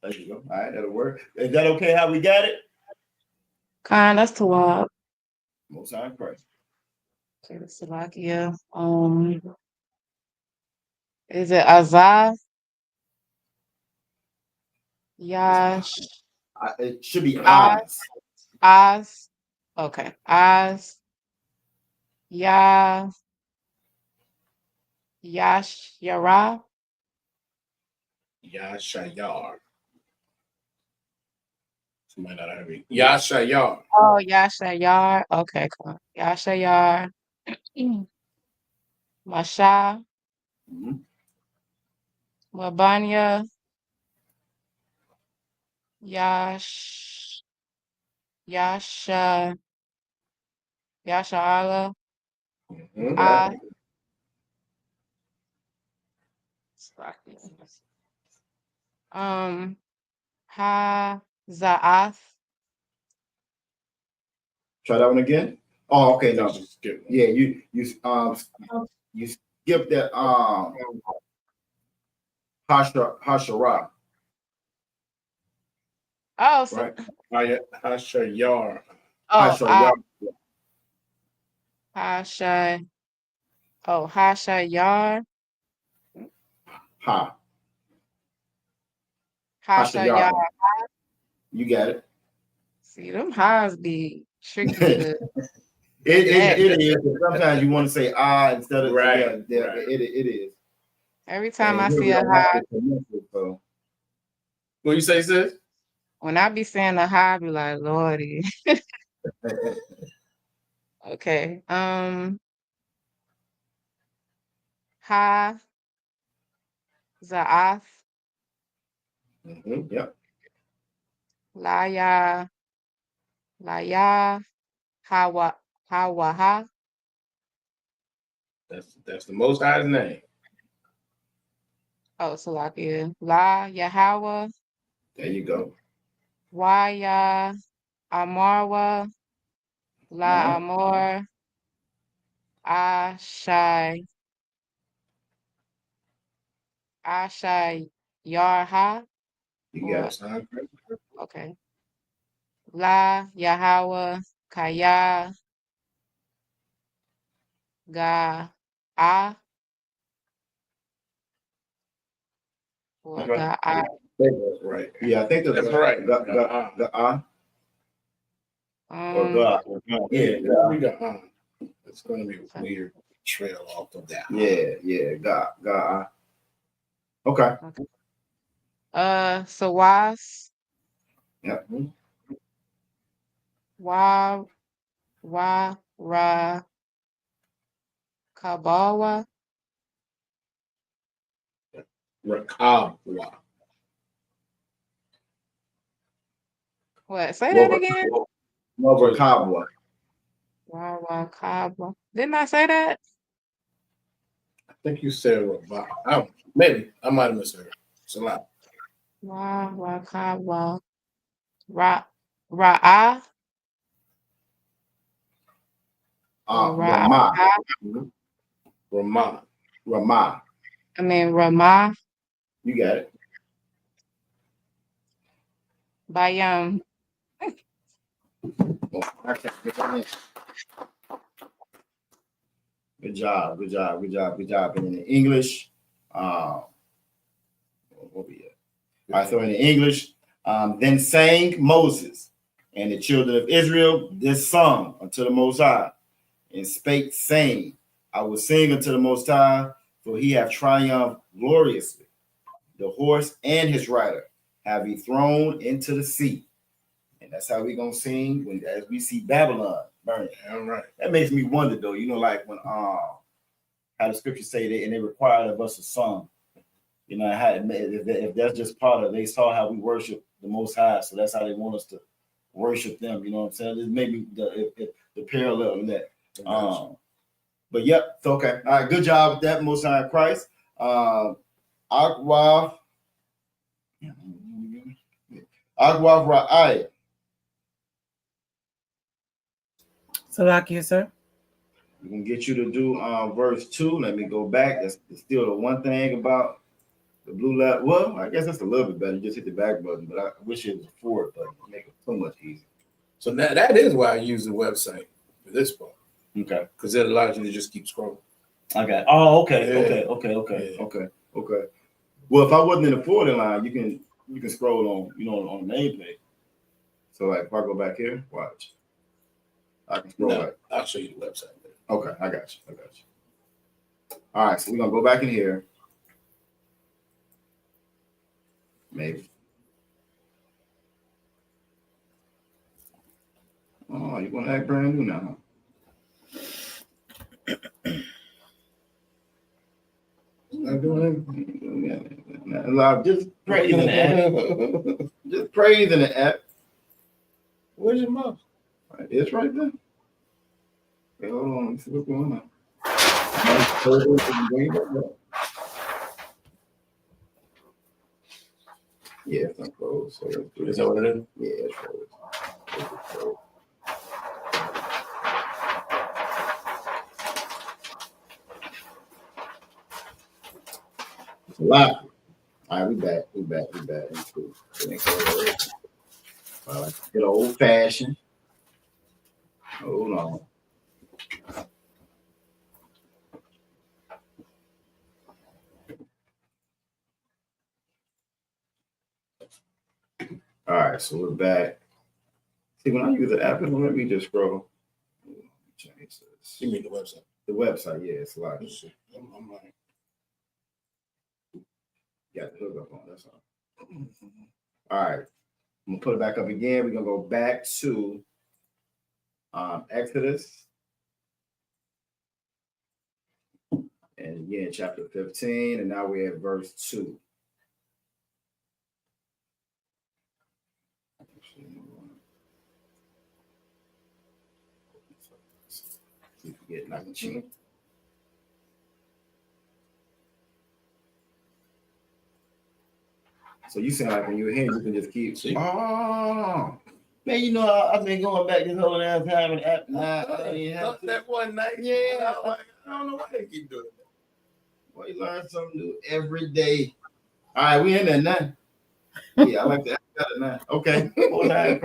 There you go. All right, that'll work. Is that okay? How we got it? That's too wild. Most High Christ. Okay, Salakia. Is it Azaz? Yash. It should be Oz. Oz. Okay. Oz. Ya. Yash. Yara. Yashayar. Somebody not have it. Yashayar. Oh, Yashayar. Okay, cool. Yashayar. Masha. Mabanya. Yash, Yasha, Yashala, Ah, Ha, Za'ath. Try that one again. Oh, okay, no. Yeah, you skip that Hashara. Oh, so, Right. Hashayar. oh, Hasha. Oh, Hashayar. Ha. Hashayar. You got it. See, them highs be tricky to. It is. Sometimes you want to say instead of right. It is. Every time I see a high. What you say, sis? When I be saying a high, I be like, Lordy. Okay. Ha, Za'ath. Yep. Laya, Hawaha. That's the Most High's name. Oh, Salakia. La Yahweh. There you go. Waya Amarwa. La Amor. Ashai Yarha. You got it. Okay. La Yahweh Kaya Ga A. Or Ga A. Right. Yeah, I think that's right. Or God. Yeah. It's going to be a weird trail off of that. Yeah. God. Okay. Sawas. Yep. Ra Kabawa. Rakabwa. What? Say that again. Rakabwa. Rakabwa. Didn't I say that? I think you said Rabah. Maybe. I might have misheard. It's a lot. Rakabwa. Ra'a. Ramah. I mean Ramah. You got it. Bayam. Good job. And in the English, what we at? All right, so in the English, then sang Moses and the children of Israel this song unto the Most High, and spake, saying, I will sing unto the Most High, for he hath triumphed gloriously. The horse and his rider have he thrown into the sea. And that's how we're gonna sing as we see Babylon burning. All right. That makes me wonder though, like when how the scriptures say that, and they required of us a song. If that's just part of it, they saw how we worship the Most High, so that's how they want us to worship them. You know what I'm saying? This may be the parallel in that. But yep, so okay. All right, good job with that, Most High Christ. Agwa Ra'ai. Salakia, sir. We're gonna get you to do verse 2. Let me go back. That's still the one thing about the blue light. Well, I guess that's a little bit better. Just hit the back button, but I wish it was a forward button to make it so much easier. So that is why I use the website for this part. Okay. Because it allows you to just keep scrolling. Okay. Oh, okay. Okay. Well, if I wasn't in the forwarding line, you can scroll on, on the main page. So like if I go back here, watch. I can scroll back. I'll show you the website. Okay, I got you. All right, so we're gonna go back in here. Maybe. Oh, you gonna act brand new now, huh? Not doing it. Just praising that. praise in the app. Where's your mouse? It's right there. Hey, hold on. Let's see what's going on. Yeah, it's not closed. So Is that what it is? Yeah, it's closed. It's a lot. All right, we back. That's cool. I like to get old fashioned. Hold on. All right, so we're back. See, when I use the app, let me just scroll. Change this. You mean the website? The website, yeah, it's a lot. I'm like, got the hook up on. That's all. All right, I'm gonna put it back up again. We're gonna go back to Exodus, and again, chapter 15, and now we're at verse 2. So you sound like when you're here, you can just keep. Oh, man, you know I've been going back this whole damn time and app. That one night, yeah. I don't know why they keep doing that. Well, you learn something new every day. All right, we in there now. Yeah, I like that. Now. Okay. All right,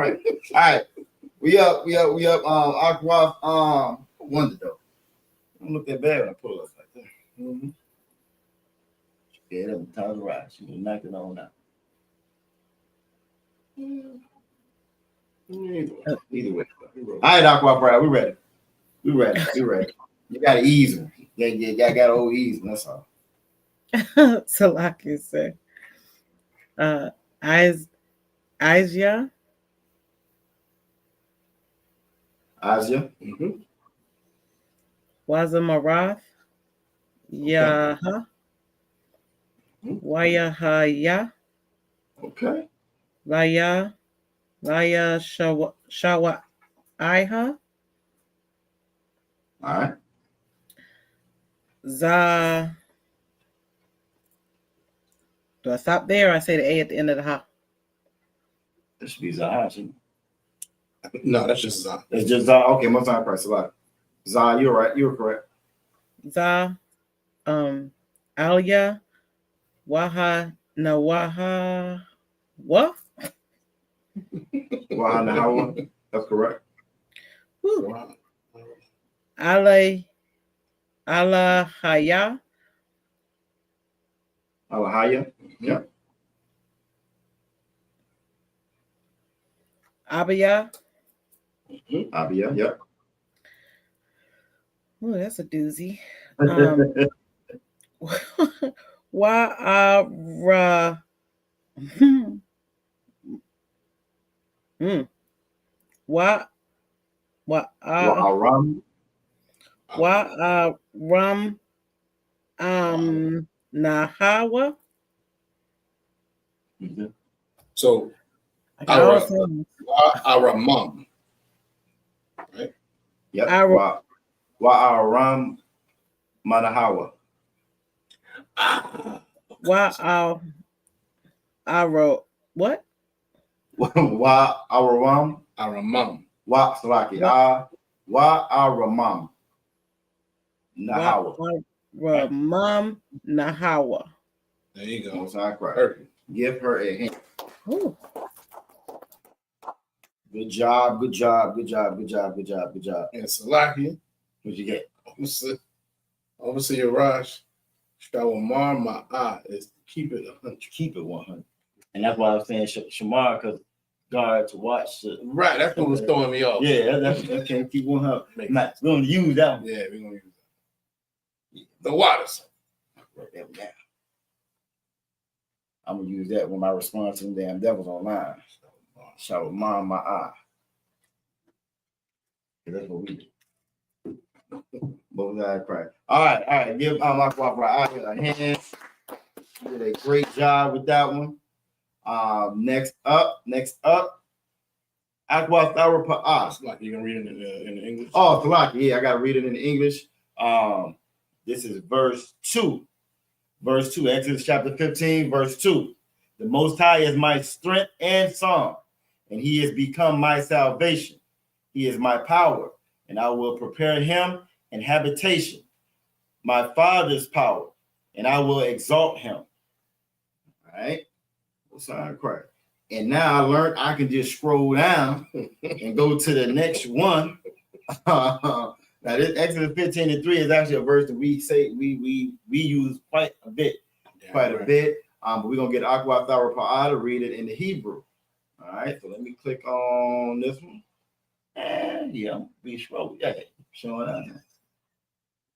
we up. Aqua, Wonder though. Don't look that bad when I pull up like that. Mm-hmm. Yeah, that was Tyler Rice. She was knocking on out. Either way. All right, Aqua, we ready. We ready. You got to ease them. Yeah, you got to hold ease them. That's all. So like you said, Asia. Mm-hmm. Wazamarath. Yaha. Wayahaya. Okay. Laya Shawa Iha. All right. Za. Do I stop there or I say the A at the end of the ha? That should be Zah. No, that's just Zah. It's just Zah. Okay, most time price a lot. Zah, you're right. You're correct. Za. Alia. Waha Nawaha. What? Waha Nahawa. That's correct. Alahaya. Alahaya. Yep. Abia. Abia. Yep. Oh, that's a doozy. Wa'ara. Wa'aram. Nahawa. Mm-hmm. So our mom. Right? Yep. Wa'aram Manahawa. What? Wa'aram. Aramam. Wa'aramam. Nahawa. Wa'aramam Nahawa. There you go. Perfect. Give her a hand. Ooh. Good job. And Salaki. What'd you get? Obviously, your Raj. Shawamar Ma'a is keep it 100. Keep it 100. And that's why I was saying Shamar, because God to watch. Right, that's what was throwing me off. Yeah, that's okay. Keep 100. We're going to use that one. Yeah, we're going to use that. The waters. Write that down. I'm going to use that when my response to them damn devils online. Shamar Ma'a. That's what we do. Both guys cry. All right. Give my a hand. You did a great job with that one. Next up. Aqua Thara Pa'as. Like you can read it in the English. Oh, Salaki. Yeah, I gotta read it in English. This is verse 2. Verse 2, Exodus chapter 15, verse 2. The Most High is my strength and song, and he has become my salvation. He is my power, and I will prepare him an habitation, my father's power, and I will exalt him. All right. Sorry, Christ. And now I learned I can just scroll down and go to the next one. Now this Exodus 15:3 is actually a verse that we say we use quite a bit. But we're gonna get Aqua Thara Pa'ah to read it in the Hebrew. All right, so let me click on this one. And yeah, we scroll. Yeah, showing up.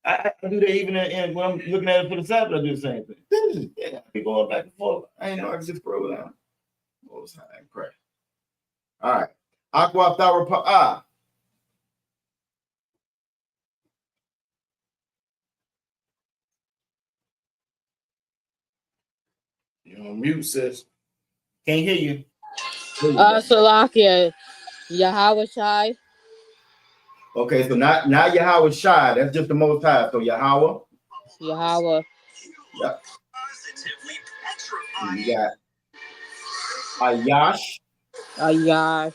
I do that even when I'm looking at it for the Sabbath, I do the same thing. Yeah, I be going back and forth. I ain't know I can just scroll down. Most High and pray. All right. Aqua Thara Pa'ah. You're on mute, sis. Can't hear you. Salakia, Yahweh Shai. Okay, so not Yahweh Shai. That's just the Most High. So Yahweh. Yep. You got Ayash. Ayash.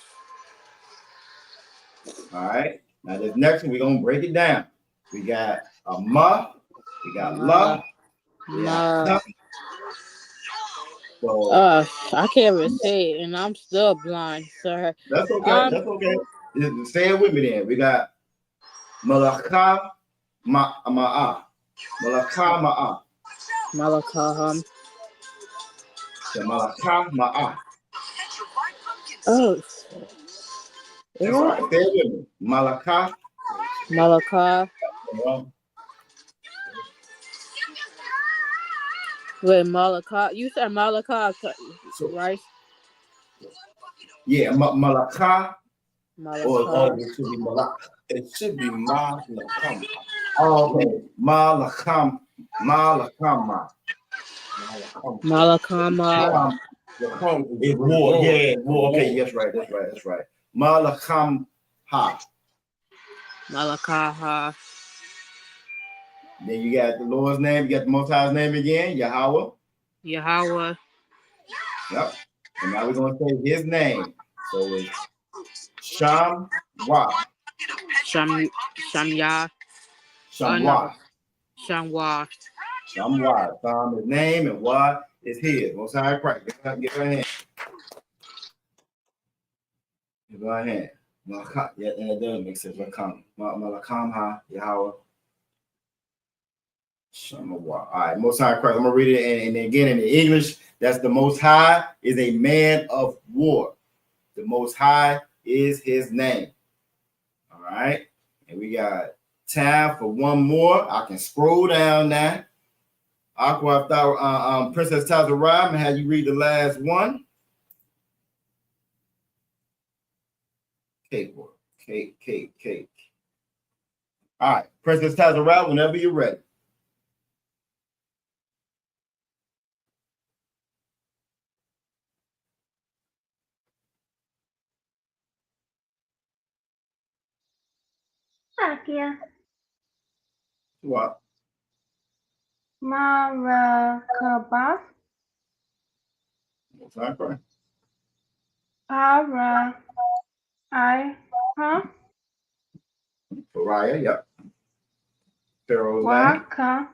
All right. Now this next one, we're gonna break it down. We got Ma. We got La. We got So I can't even say it, and I'm still blind, sir. That's okay. That's okay. Say it with me then. We got Malaka Ma'a. Malaka Ma'a. Malakaham. The Malaka Ma'a. Oh. That's right. Say it with me. Malaka. Malaka. Wait, Malaka. You said Malaka, right? Yeah, Malaka. Or it should be Malak. It should be Malakam. Oh, okay. Malakam. Malakama. Malakama. It's war. Yeah, war. Okay, that's right. Malakam ha. Malakaha. Then you got the Lord's name. You got the Most High's name again, Yahweh. Yahweh. Yep. And now we're gonna say his name. So it's Shamwa. Shamya. Shamwa. Shamwa. Shamwa. Sam is name and Wa is his. Most High Christ. Give her a hand. Give her a hand. Yeah, and it does make sense. Malakam ha Yahweh. All right, Most High Christ. I'm gonna read it, and again in the English, that's the Most High is a man of war. The Most High is his name. All right, and we got time for one more. I can scroll down now. Aqua Thara, Princess Tazarah, and have you read the last one? Cake. All right, Princess Tazarah, whenever you're ready. Sakia. What? Marakabas. Most High Christ. Para. Pariah, yep. Pharaoh's Waka.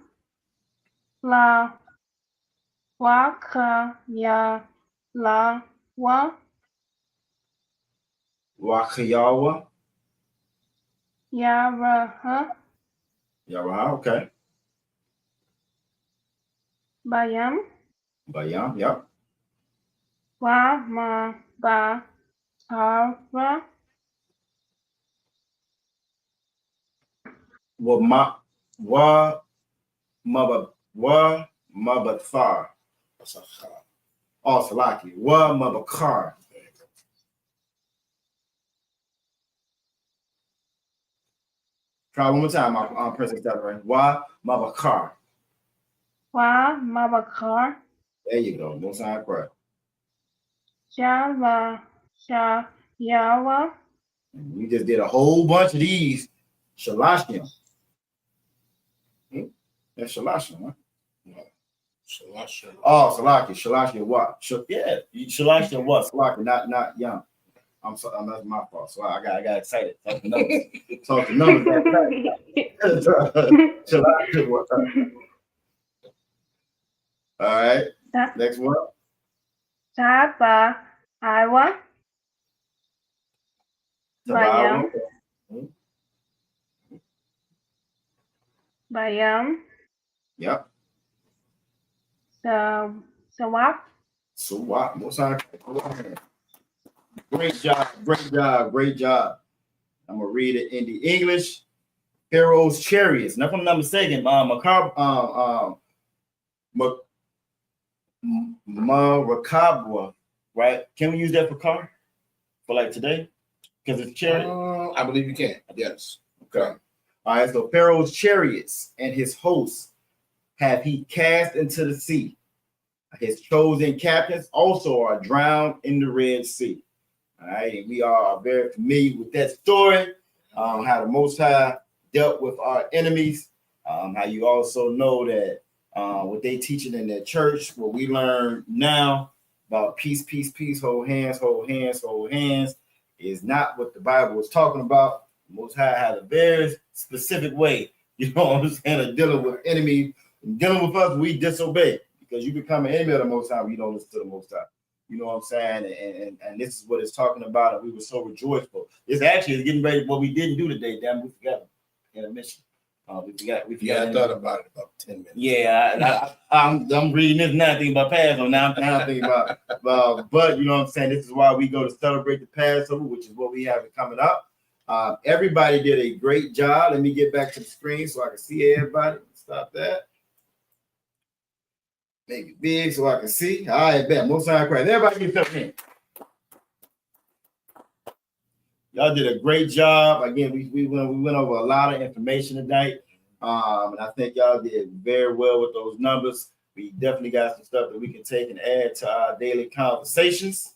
La. Waka. Ya. La. Wa. Wakayawa. Yaraha. Yaraha, okay. Bayam. Yep. Wa. Ma. Ba. Para. Mabathar. Oh, Salaki. Wa Mabakar. Try one more time, Princess Tazarah. Wa Mabakar. Wa. Mabakar. There you go. Most High Christ. Java, Yawa, We just did a whole bunch of these. Shalashim. That's Shalashim, huh? Shalashim. Oh, Salaki. Shalashim what? Yeah, Shalashim what? Salaki, not young. I'm sorry, that's my fault. So I got excited. Talk the numbers. Talk the numbers. Shalashim what? All right. Next one. Taba, Iowa, Bayam, Bayam, Yep. Sawap, Sawap. Great job. I'm gonna read it in the English. Pharaoh's chariots. Now, if I'm not mistaken, Marakabwa, right? Can we use that for car? For like today? Because it's chariot. I believe you can. Yes. Okay. All right. So Pharaoh's chariots and his hosts have he cast into the sea. His chosen captains also are drowned in the Red Sea. All right. And we are very familiar with that story. How the Most High dealt with our enemies. How you also know that what they teaching in their church, what we learn now about peace, hold hands, is not what the Bible is talking about. The Most High had a very specific way, you know what I'm saying, of dealing with enemies. Dealing with us, we disobey because you become an enemy of the Most High when you don't listen to the Most High. You know what I'm saying? And this is what it's talking about, and we were so rejoiceful. This actually is getting ready. What we didn't do today, damn, we forgot in a mission. We forgot. Yeah, I thought about it about 10 minutes. Yeah, I'm reading this now, thinking about Passover. Now I'm thinking about, but you know what I'm saying? This is why we go to celebrate the Passover, which is what we have coming up. Everybody did a great job. Let me get back to the screen so I can see everybody. Stop that. Make it big so I can see. All right, bet. Most time crazy. Everybody get stuff in. Y'all did a great job. Again, we went over a lot of information tonight. And I think y'all did very well with those numbers. We definitely got some stuff that we can take and add to our daily conversations.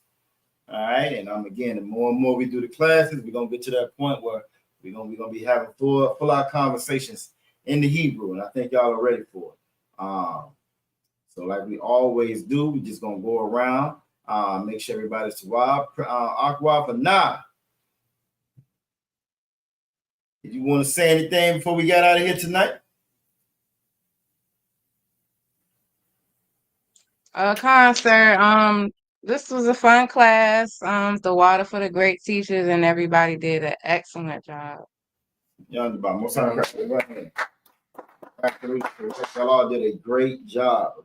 All right. And again, the more and more we do the classes, we're gonna get to that point where we're gonna be having full out conversations in the Hebrew. And I think y'all are ready for it. So like we always do, we just gonna go around, make sure everybody's Tawab, Aqua for now. Did you want to say anything before we got out of here tonight? Khan, sir. This was a fun class. The water for the great teachers, and everybody did an excellent job. Y'all all did a great job.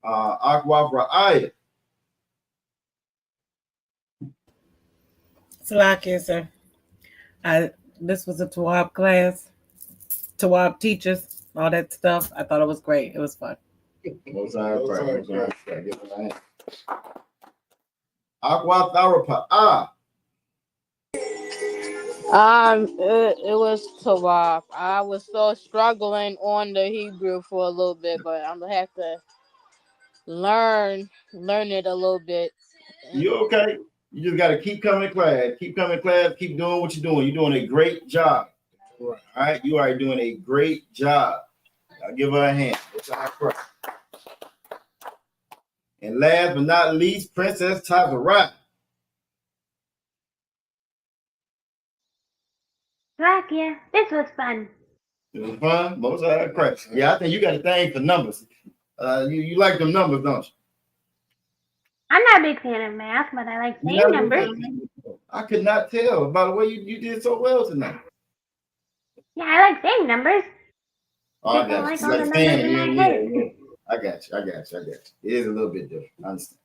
Aqua Ra'ayah. Salakia, sir. This was a Tawab class, Tawab teachers, all that stuff. I thought it was great. It was fun. Aqua Tharapa. It was Tawaf. I was so struggling on the Hebrew for a little bit, but I'm gonna have to learn it a little bit. You okay? You just got to keep coming to class. Keep doing what you're doing. You're doing a great job. All right? You are doing a great job. I'll give her a hand. And last but not least, Princess Tazara. Slakia, this was fun. It was fun. Most of that crap. Yeah, I think you got a thing for numbers. You like them numbers, don't you? I'm not a big fan of math, but I like saying numbers. I could not tell by the way you did so well tonight. Yeah, I like saying numbers. Oh, I got you. Like saying, yeah. I got you. It is a little bit different. I understand.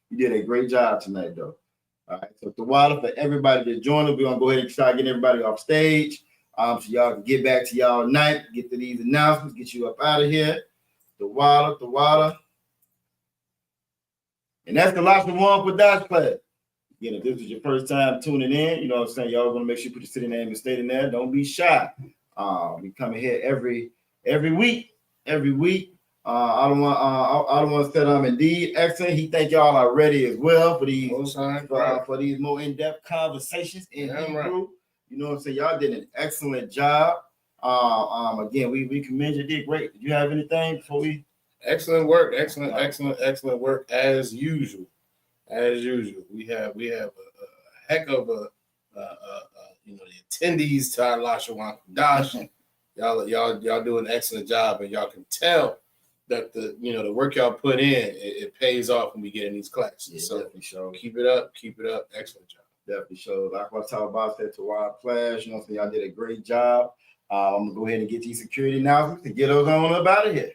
You did a great job tonight, though. All right. So the water for everybody that joined us, we're gonna go ahead and try getting everybody off stage. So y'all can get back to y'all night, get to these announcements, get you up out of here. The water. And that's the LaShawan Qadash class. Again, if this is your first time tuning in, you know what I'm saying, y'all want to make sure you put your city name and state in there. Don't be shy. We come in here every week. I don't want to say indeed excellent. He thank y'all already as well for these for these more in-depth conversations in Hebrew. Right. You know what I'm saying? Y'all did an excellent job. Again, we commend you. Did great. Did you have anything before we? Excellent work. Excellent work as usual. As usual, we have a heck of the attendees to our LaShawan Qadash. Y'all do an excellent job, and y'all can tell that the work y'all put in it pays off when we get in these classes. Yeah, so definitely show. Keep it up. Excellent job. Definitely show. Like what I talked about that to our class, you know what I'm saying? Y'all did a great job. I'm gonna go ahead and get these security announcements to get us on up out of here.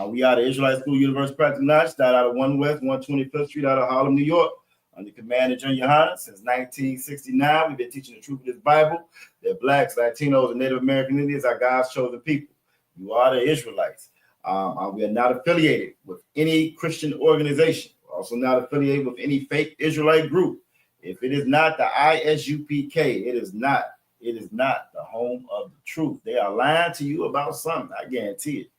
We are the Israelite School University Practical Knowledge, started out of 1 West 125th Street out of Harlem, New York, under command of Junior Hana since 1969. We've been teaching the truth of this Bible, that blacks, Latinos, and Native American Indians are God's chosen people. You are the Israelites. We are not affiliated with any Christian organization. We're also not affiliated with any fake Israelite group. If it is not the ISUPK, it is not the home of the truth. They are lying to you about something. I guarantee it.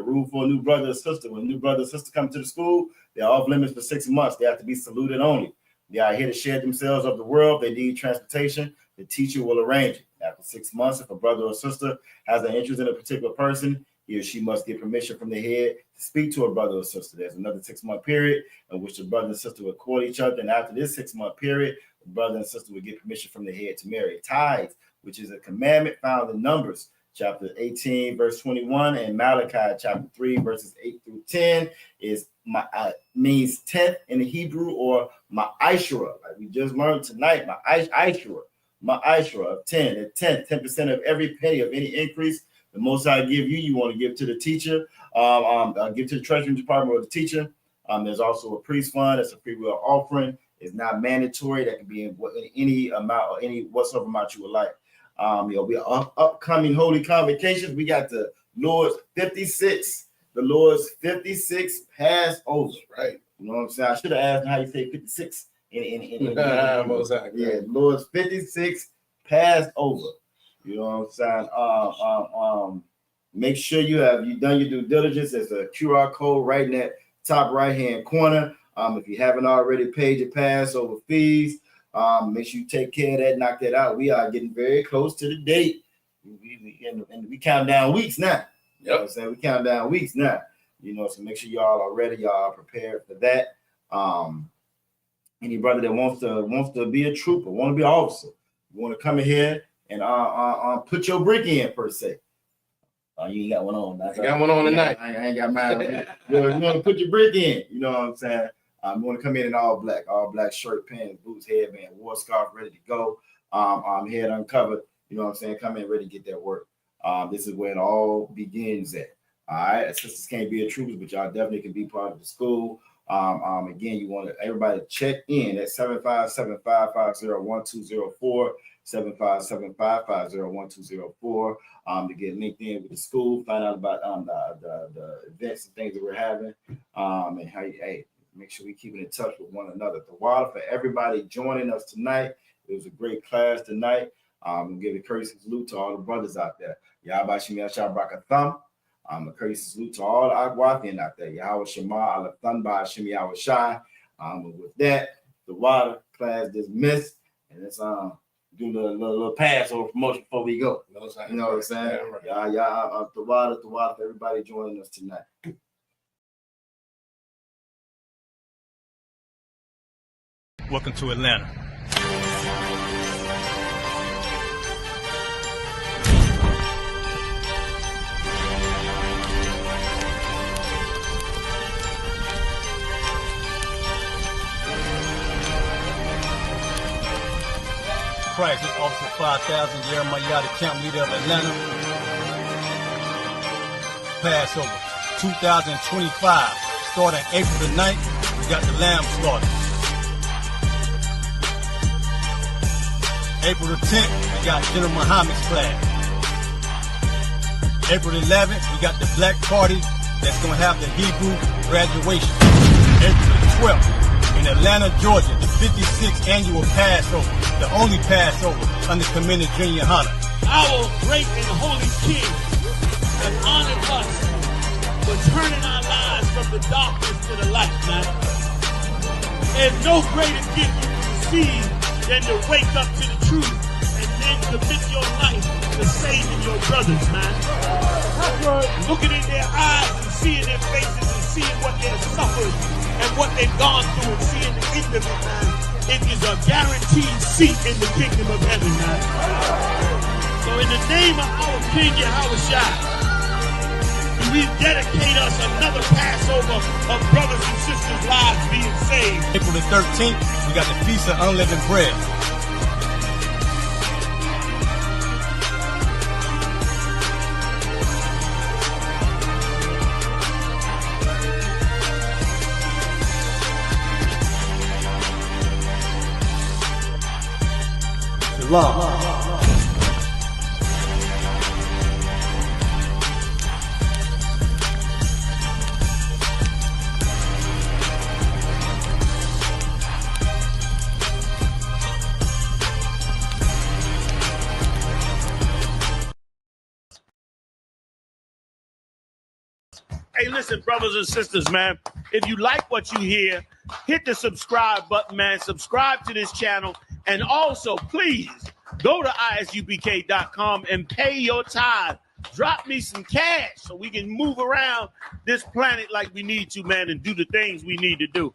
Rule for a new brother or sister. When a new brother or sister come to the school, they're off limits for 6 months. They have to be saluted only. They are here to share themselves of the world. They need transportation. The teacher will arrange it. After 6 months, if a brother or sister has an interest in a particular person, he or she must get permission from the head to speak to a brother or sister. There's another 6-month period in which the brother and sister will court each other. And after this 6-month period, the brother and sister will get permission from the head to marry. Tithes, which is a commandment found in Numbers, chapter 18, verse 21, and Malachi, chapter 3, verses 8 through 10, means 10th in the Hebrew, or ma'ashra, like we just learned tonight, ma'ashra of 10, the 10% of every penny of any increase the Most High give you, you want to give to the teacher, give to the treasury department or the teacher. There's also a priest fund. That's a free will offering. It's not mandatory. That can be in any amount or any whatsoever amount you would like. We are upcoming holy convocations. We got the Lord's 56. The Lord's 56 Passover. Right. You know what I'm saying? I should have asked how you say 56 in Lord's 56 Passover. You know what I'm saying? Make sure you done your due diligence. There's a QR code right in that top right-hand corner. If you haven't already paid your Passover fees, make sure you take care of that, knock that out. We are getting very close to the date. We count down weeks now. You know what I'm saying? We count down weeks now. You know, so make sure y'all are ready, y'all are prepared for that. Any brother that wants to be a trooper, want to be an officer, you want to come in here and put your brick in, per se. You ain't got one on. I got one on tonight. I ain't got mine. You want to put your brick in. You know what I'm saying? You want to come in all black shirt, pants, boots, headband, war scarf, ready to go. Head uncovered. You know what I'm saying? Come in ready to get that work. This is where it all begins at. All right, sisters can't be a trooper, but y'all definitely can be part of the school. Again, you want everybody to check in at 757-550-1204, 757-550-1204, to get linked in with the school, find out about the events and things that we're having, and how make sure we're keeping in touch with one another. The water for everybody joining us tonight. It was a great class tonight. We'll give a courtesy salute to all the brothers out there. Yahweh Shemi Ashah Brakatham. A courtesy salute to all the Agwathian out there. Yahweh Shema Alathan Ba Shemi Yahweh Shai. With that, the water class dismissed. And let's do a little Passover promotion before we go. You know what I'm saying? Yeah, the water for everybody joining us tonight. Welcome to Atlanta. Christ, this Officer 5000, Jeremiah, the camp leader of Atlanta. Passover 2025, starting April the 9th, we got the lamb slaughter. April the 10th, we got General Muhammad's class. April the 11th, we got the black party that's going to have the Hebrew graduation. April the 12th, in Atlanta, Georgia, the 56th annual Passover, the only Passover under Commander Junior Hana. Our great and holy King has honored us but turning our lives from the darkness to the light, man. There's no greater gift you can receive than to wake up to the truth and then commit your life to saving your brothers, man. Looking in their eyes and seeing their faces and seeing what they've suffered and what they've gone through and seeing the end of it, man. It is a guaranteed seat in the kingdom of heaven, man. So in the name of our King Yahushua, we dedicate us another Passover of brothers and sisters' lives being saved. April the 13th, we got the Feast of Unleavened Bread. Shalom. Hey, listen, brothers and sisters, man. If you like what you hear, hit the subscribe button, man. Subscribe to this channel. And also, please, go to ISUPK.com and pay your tithe. Drop me some cash so we can move around this planet like we need to, man, and do the things we need to do.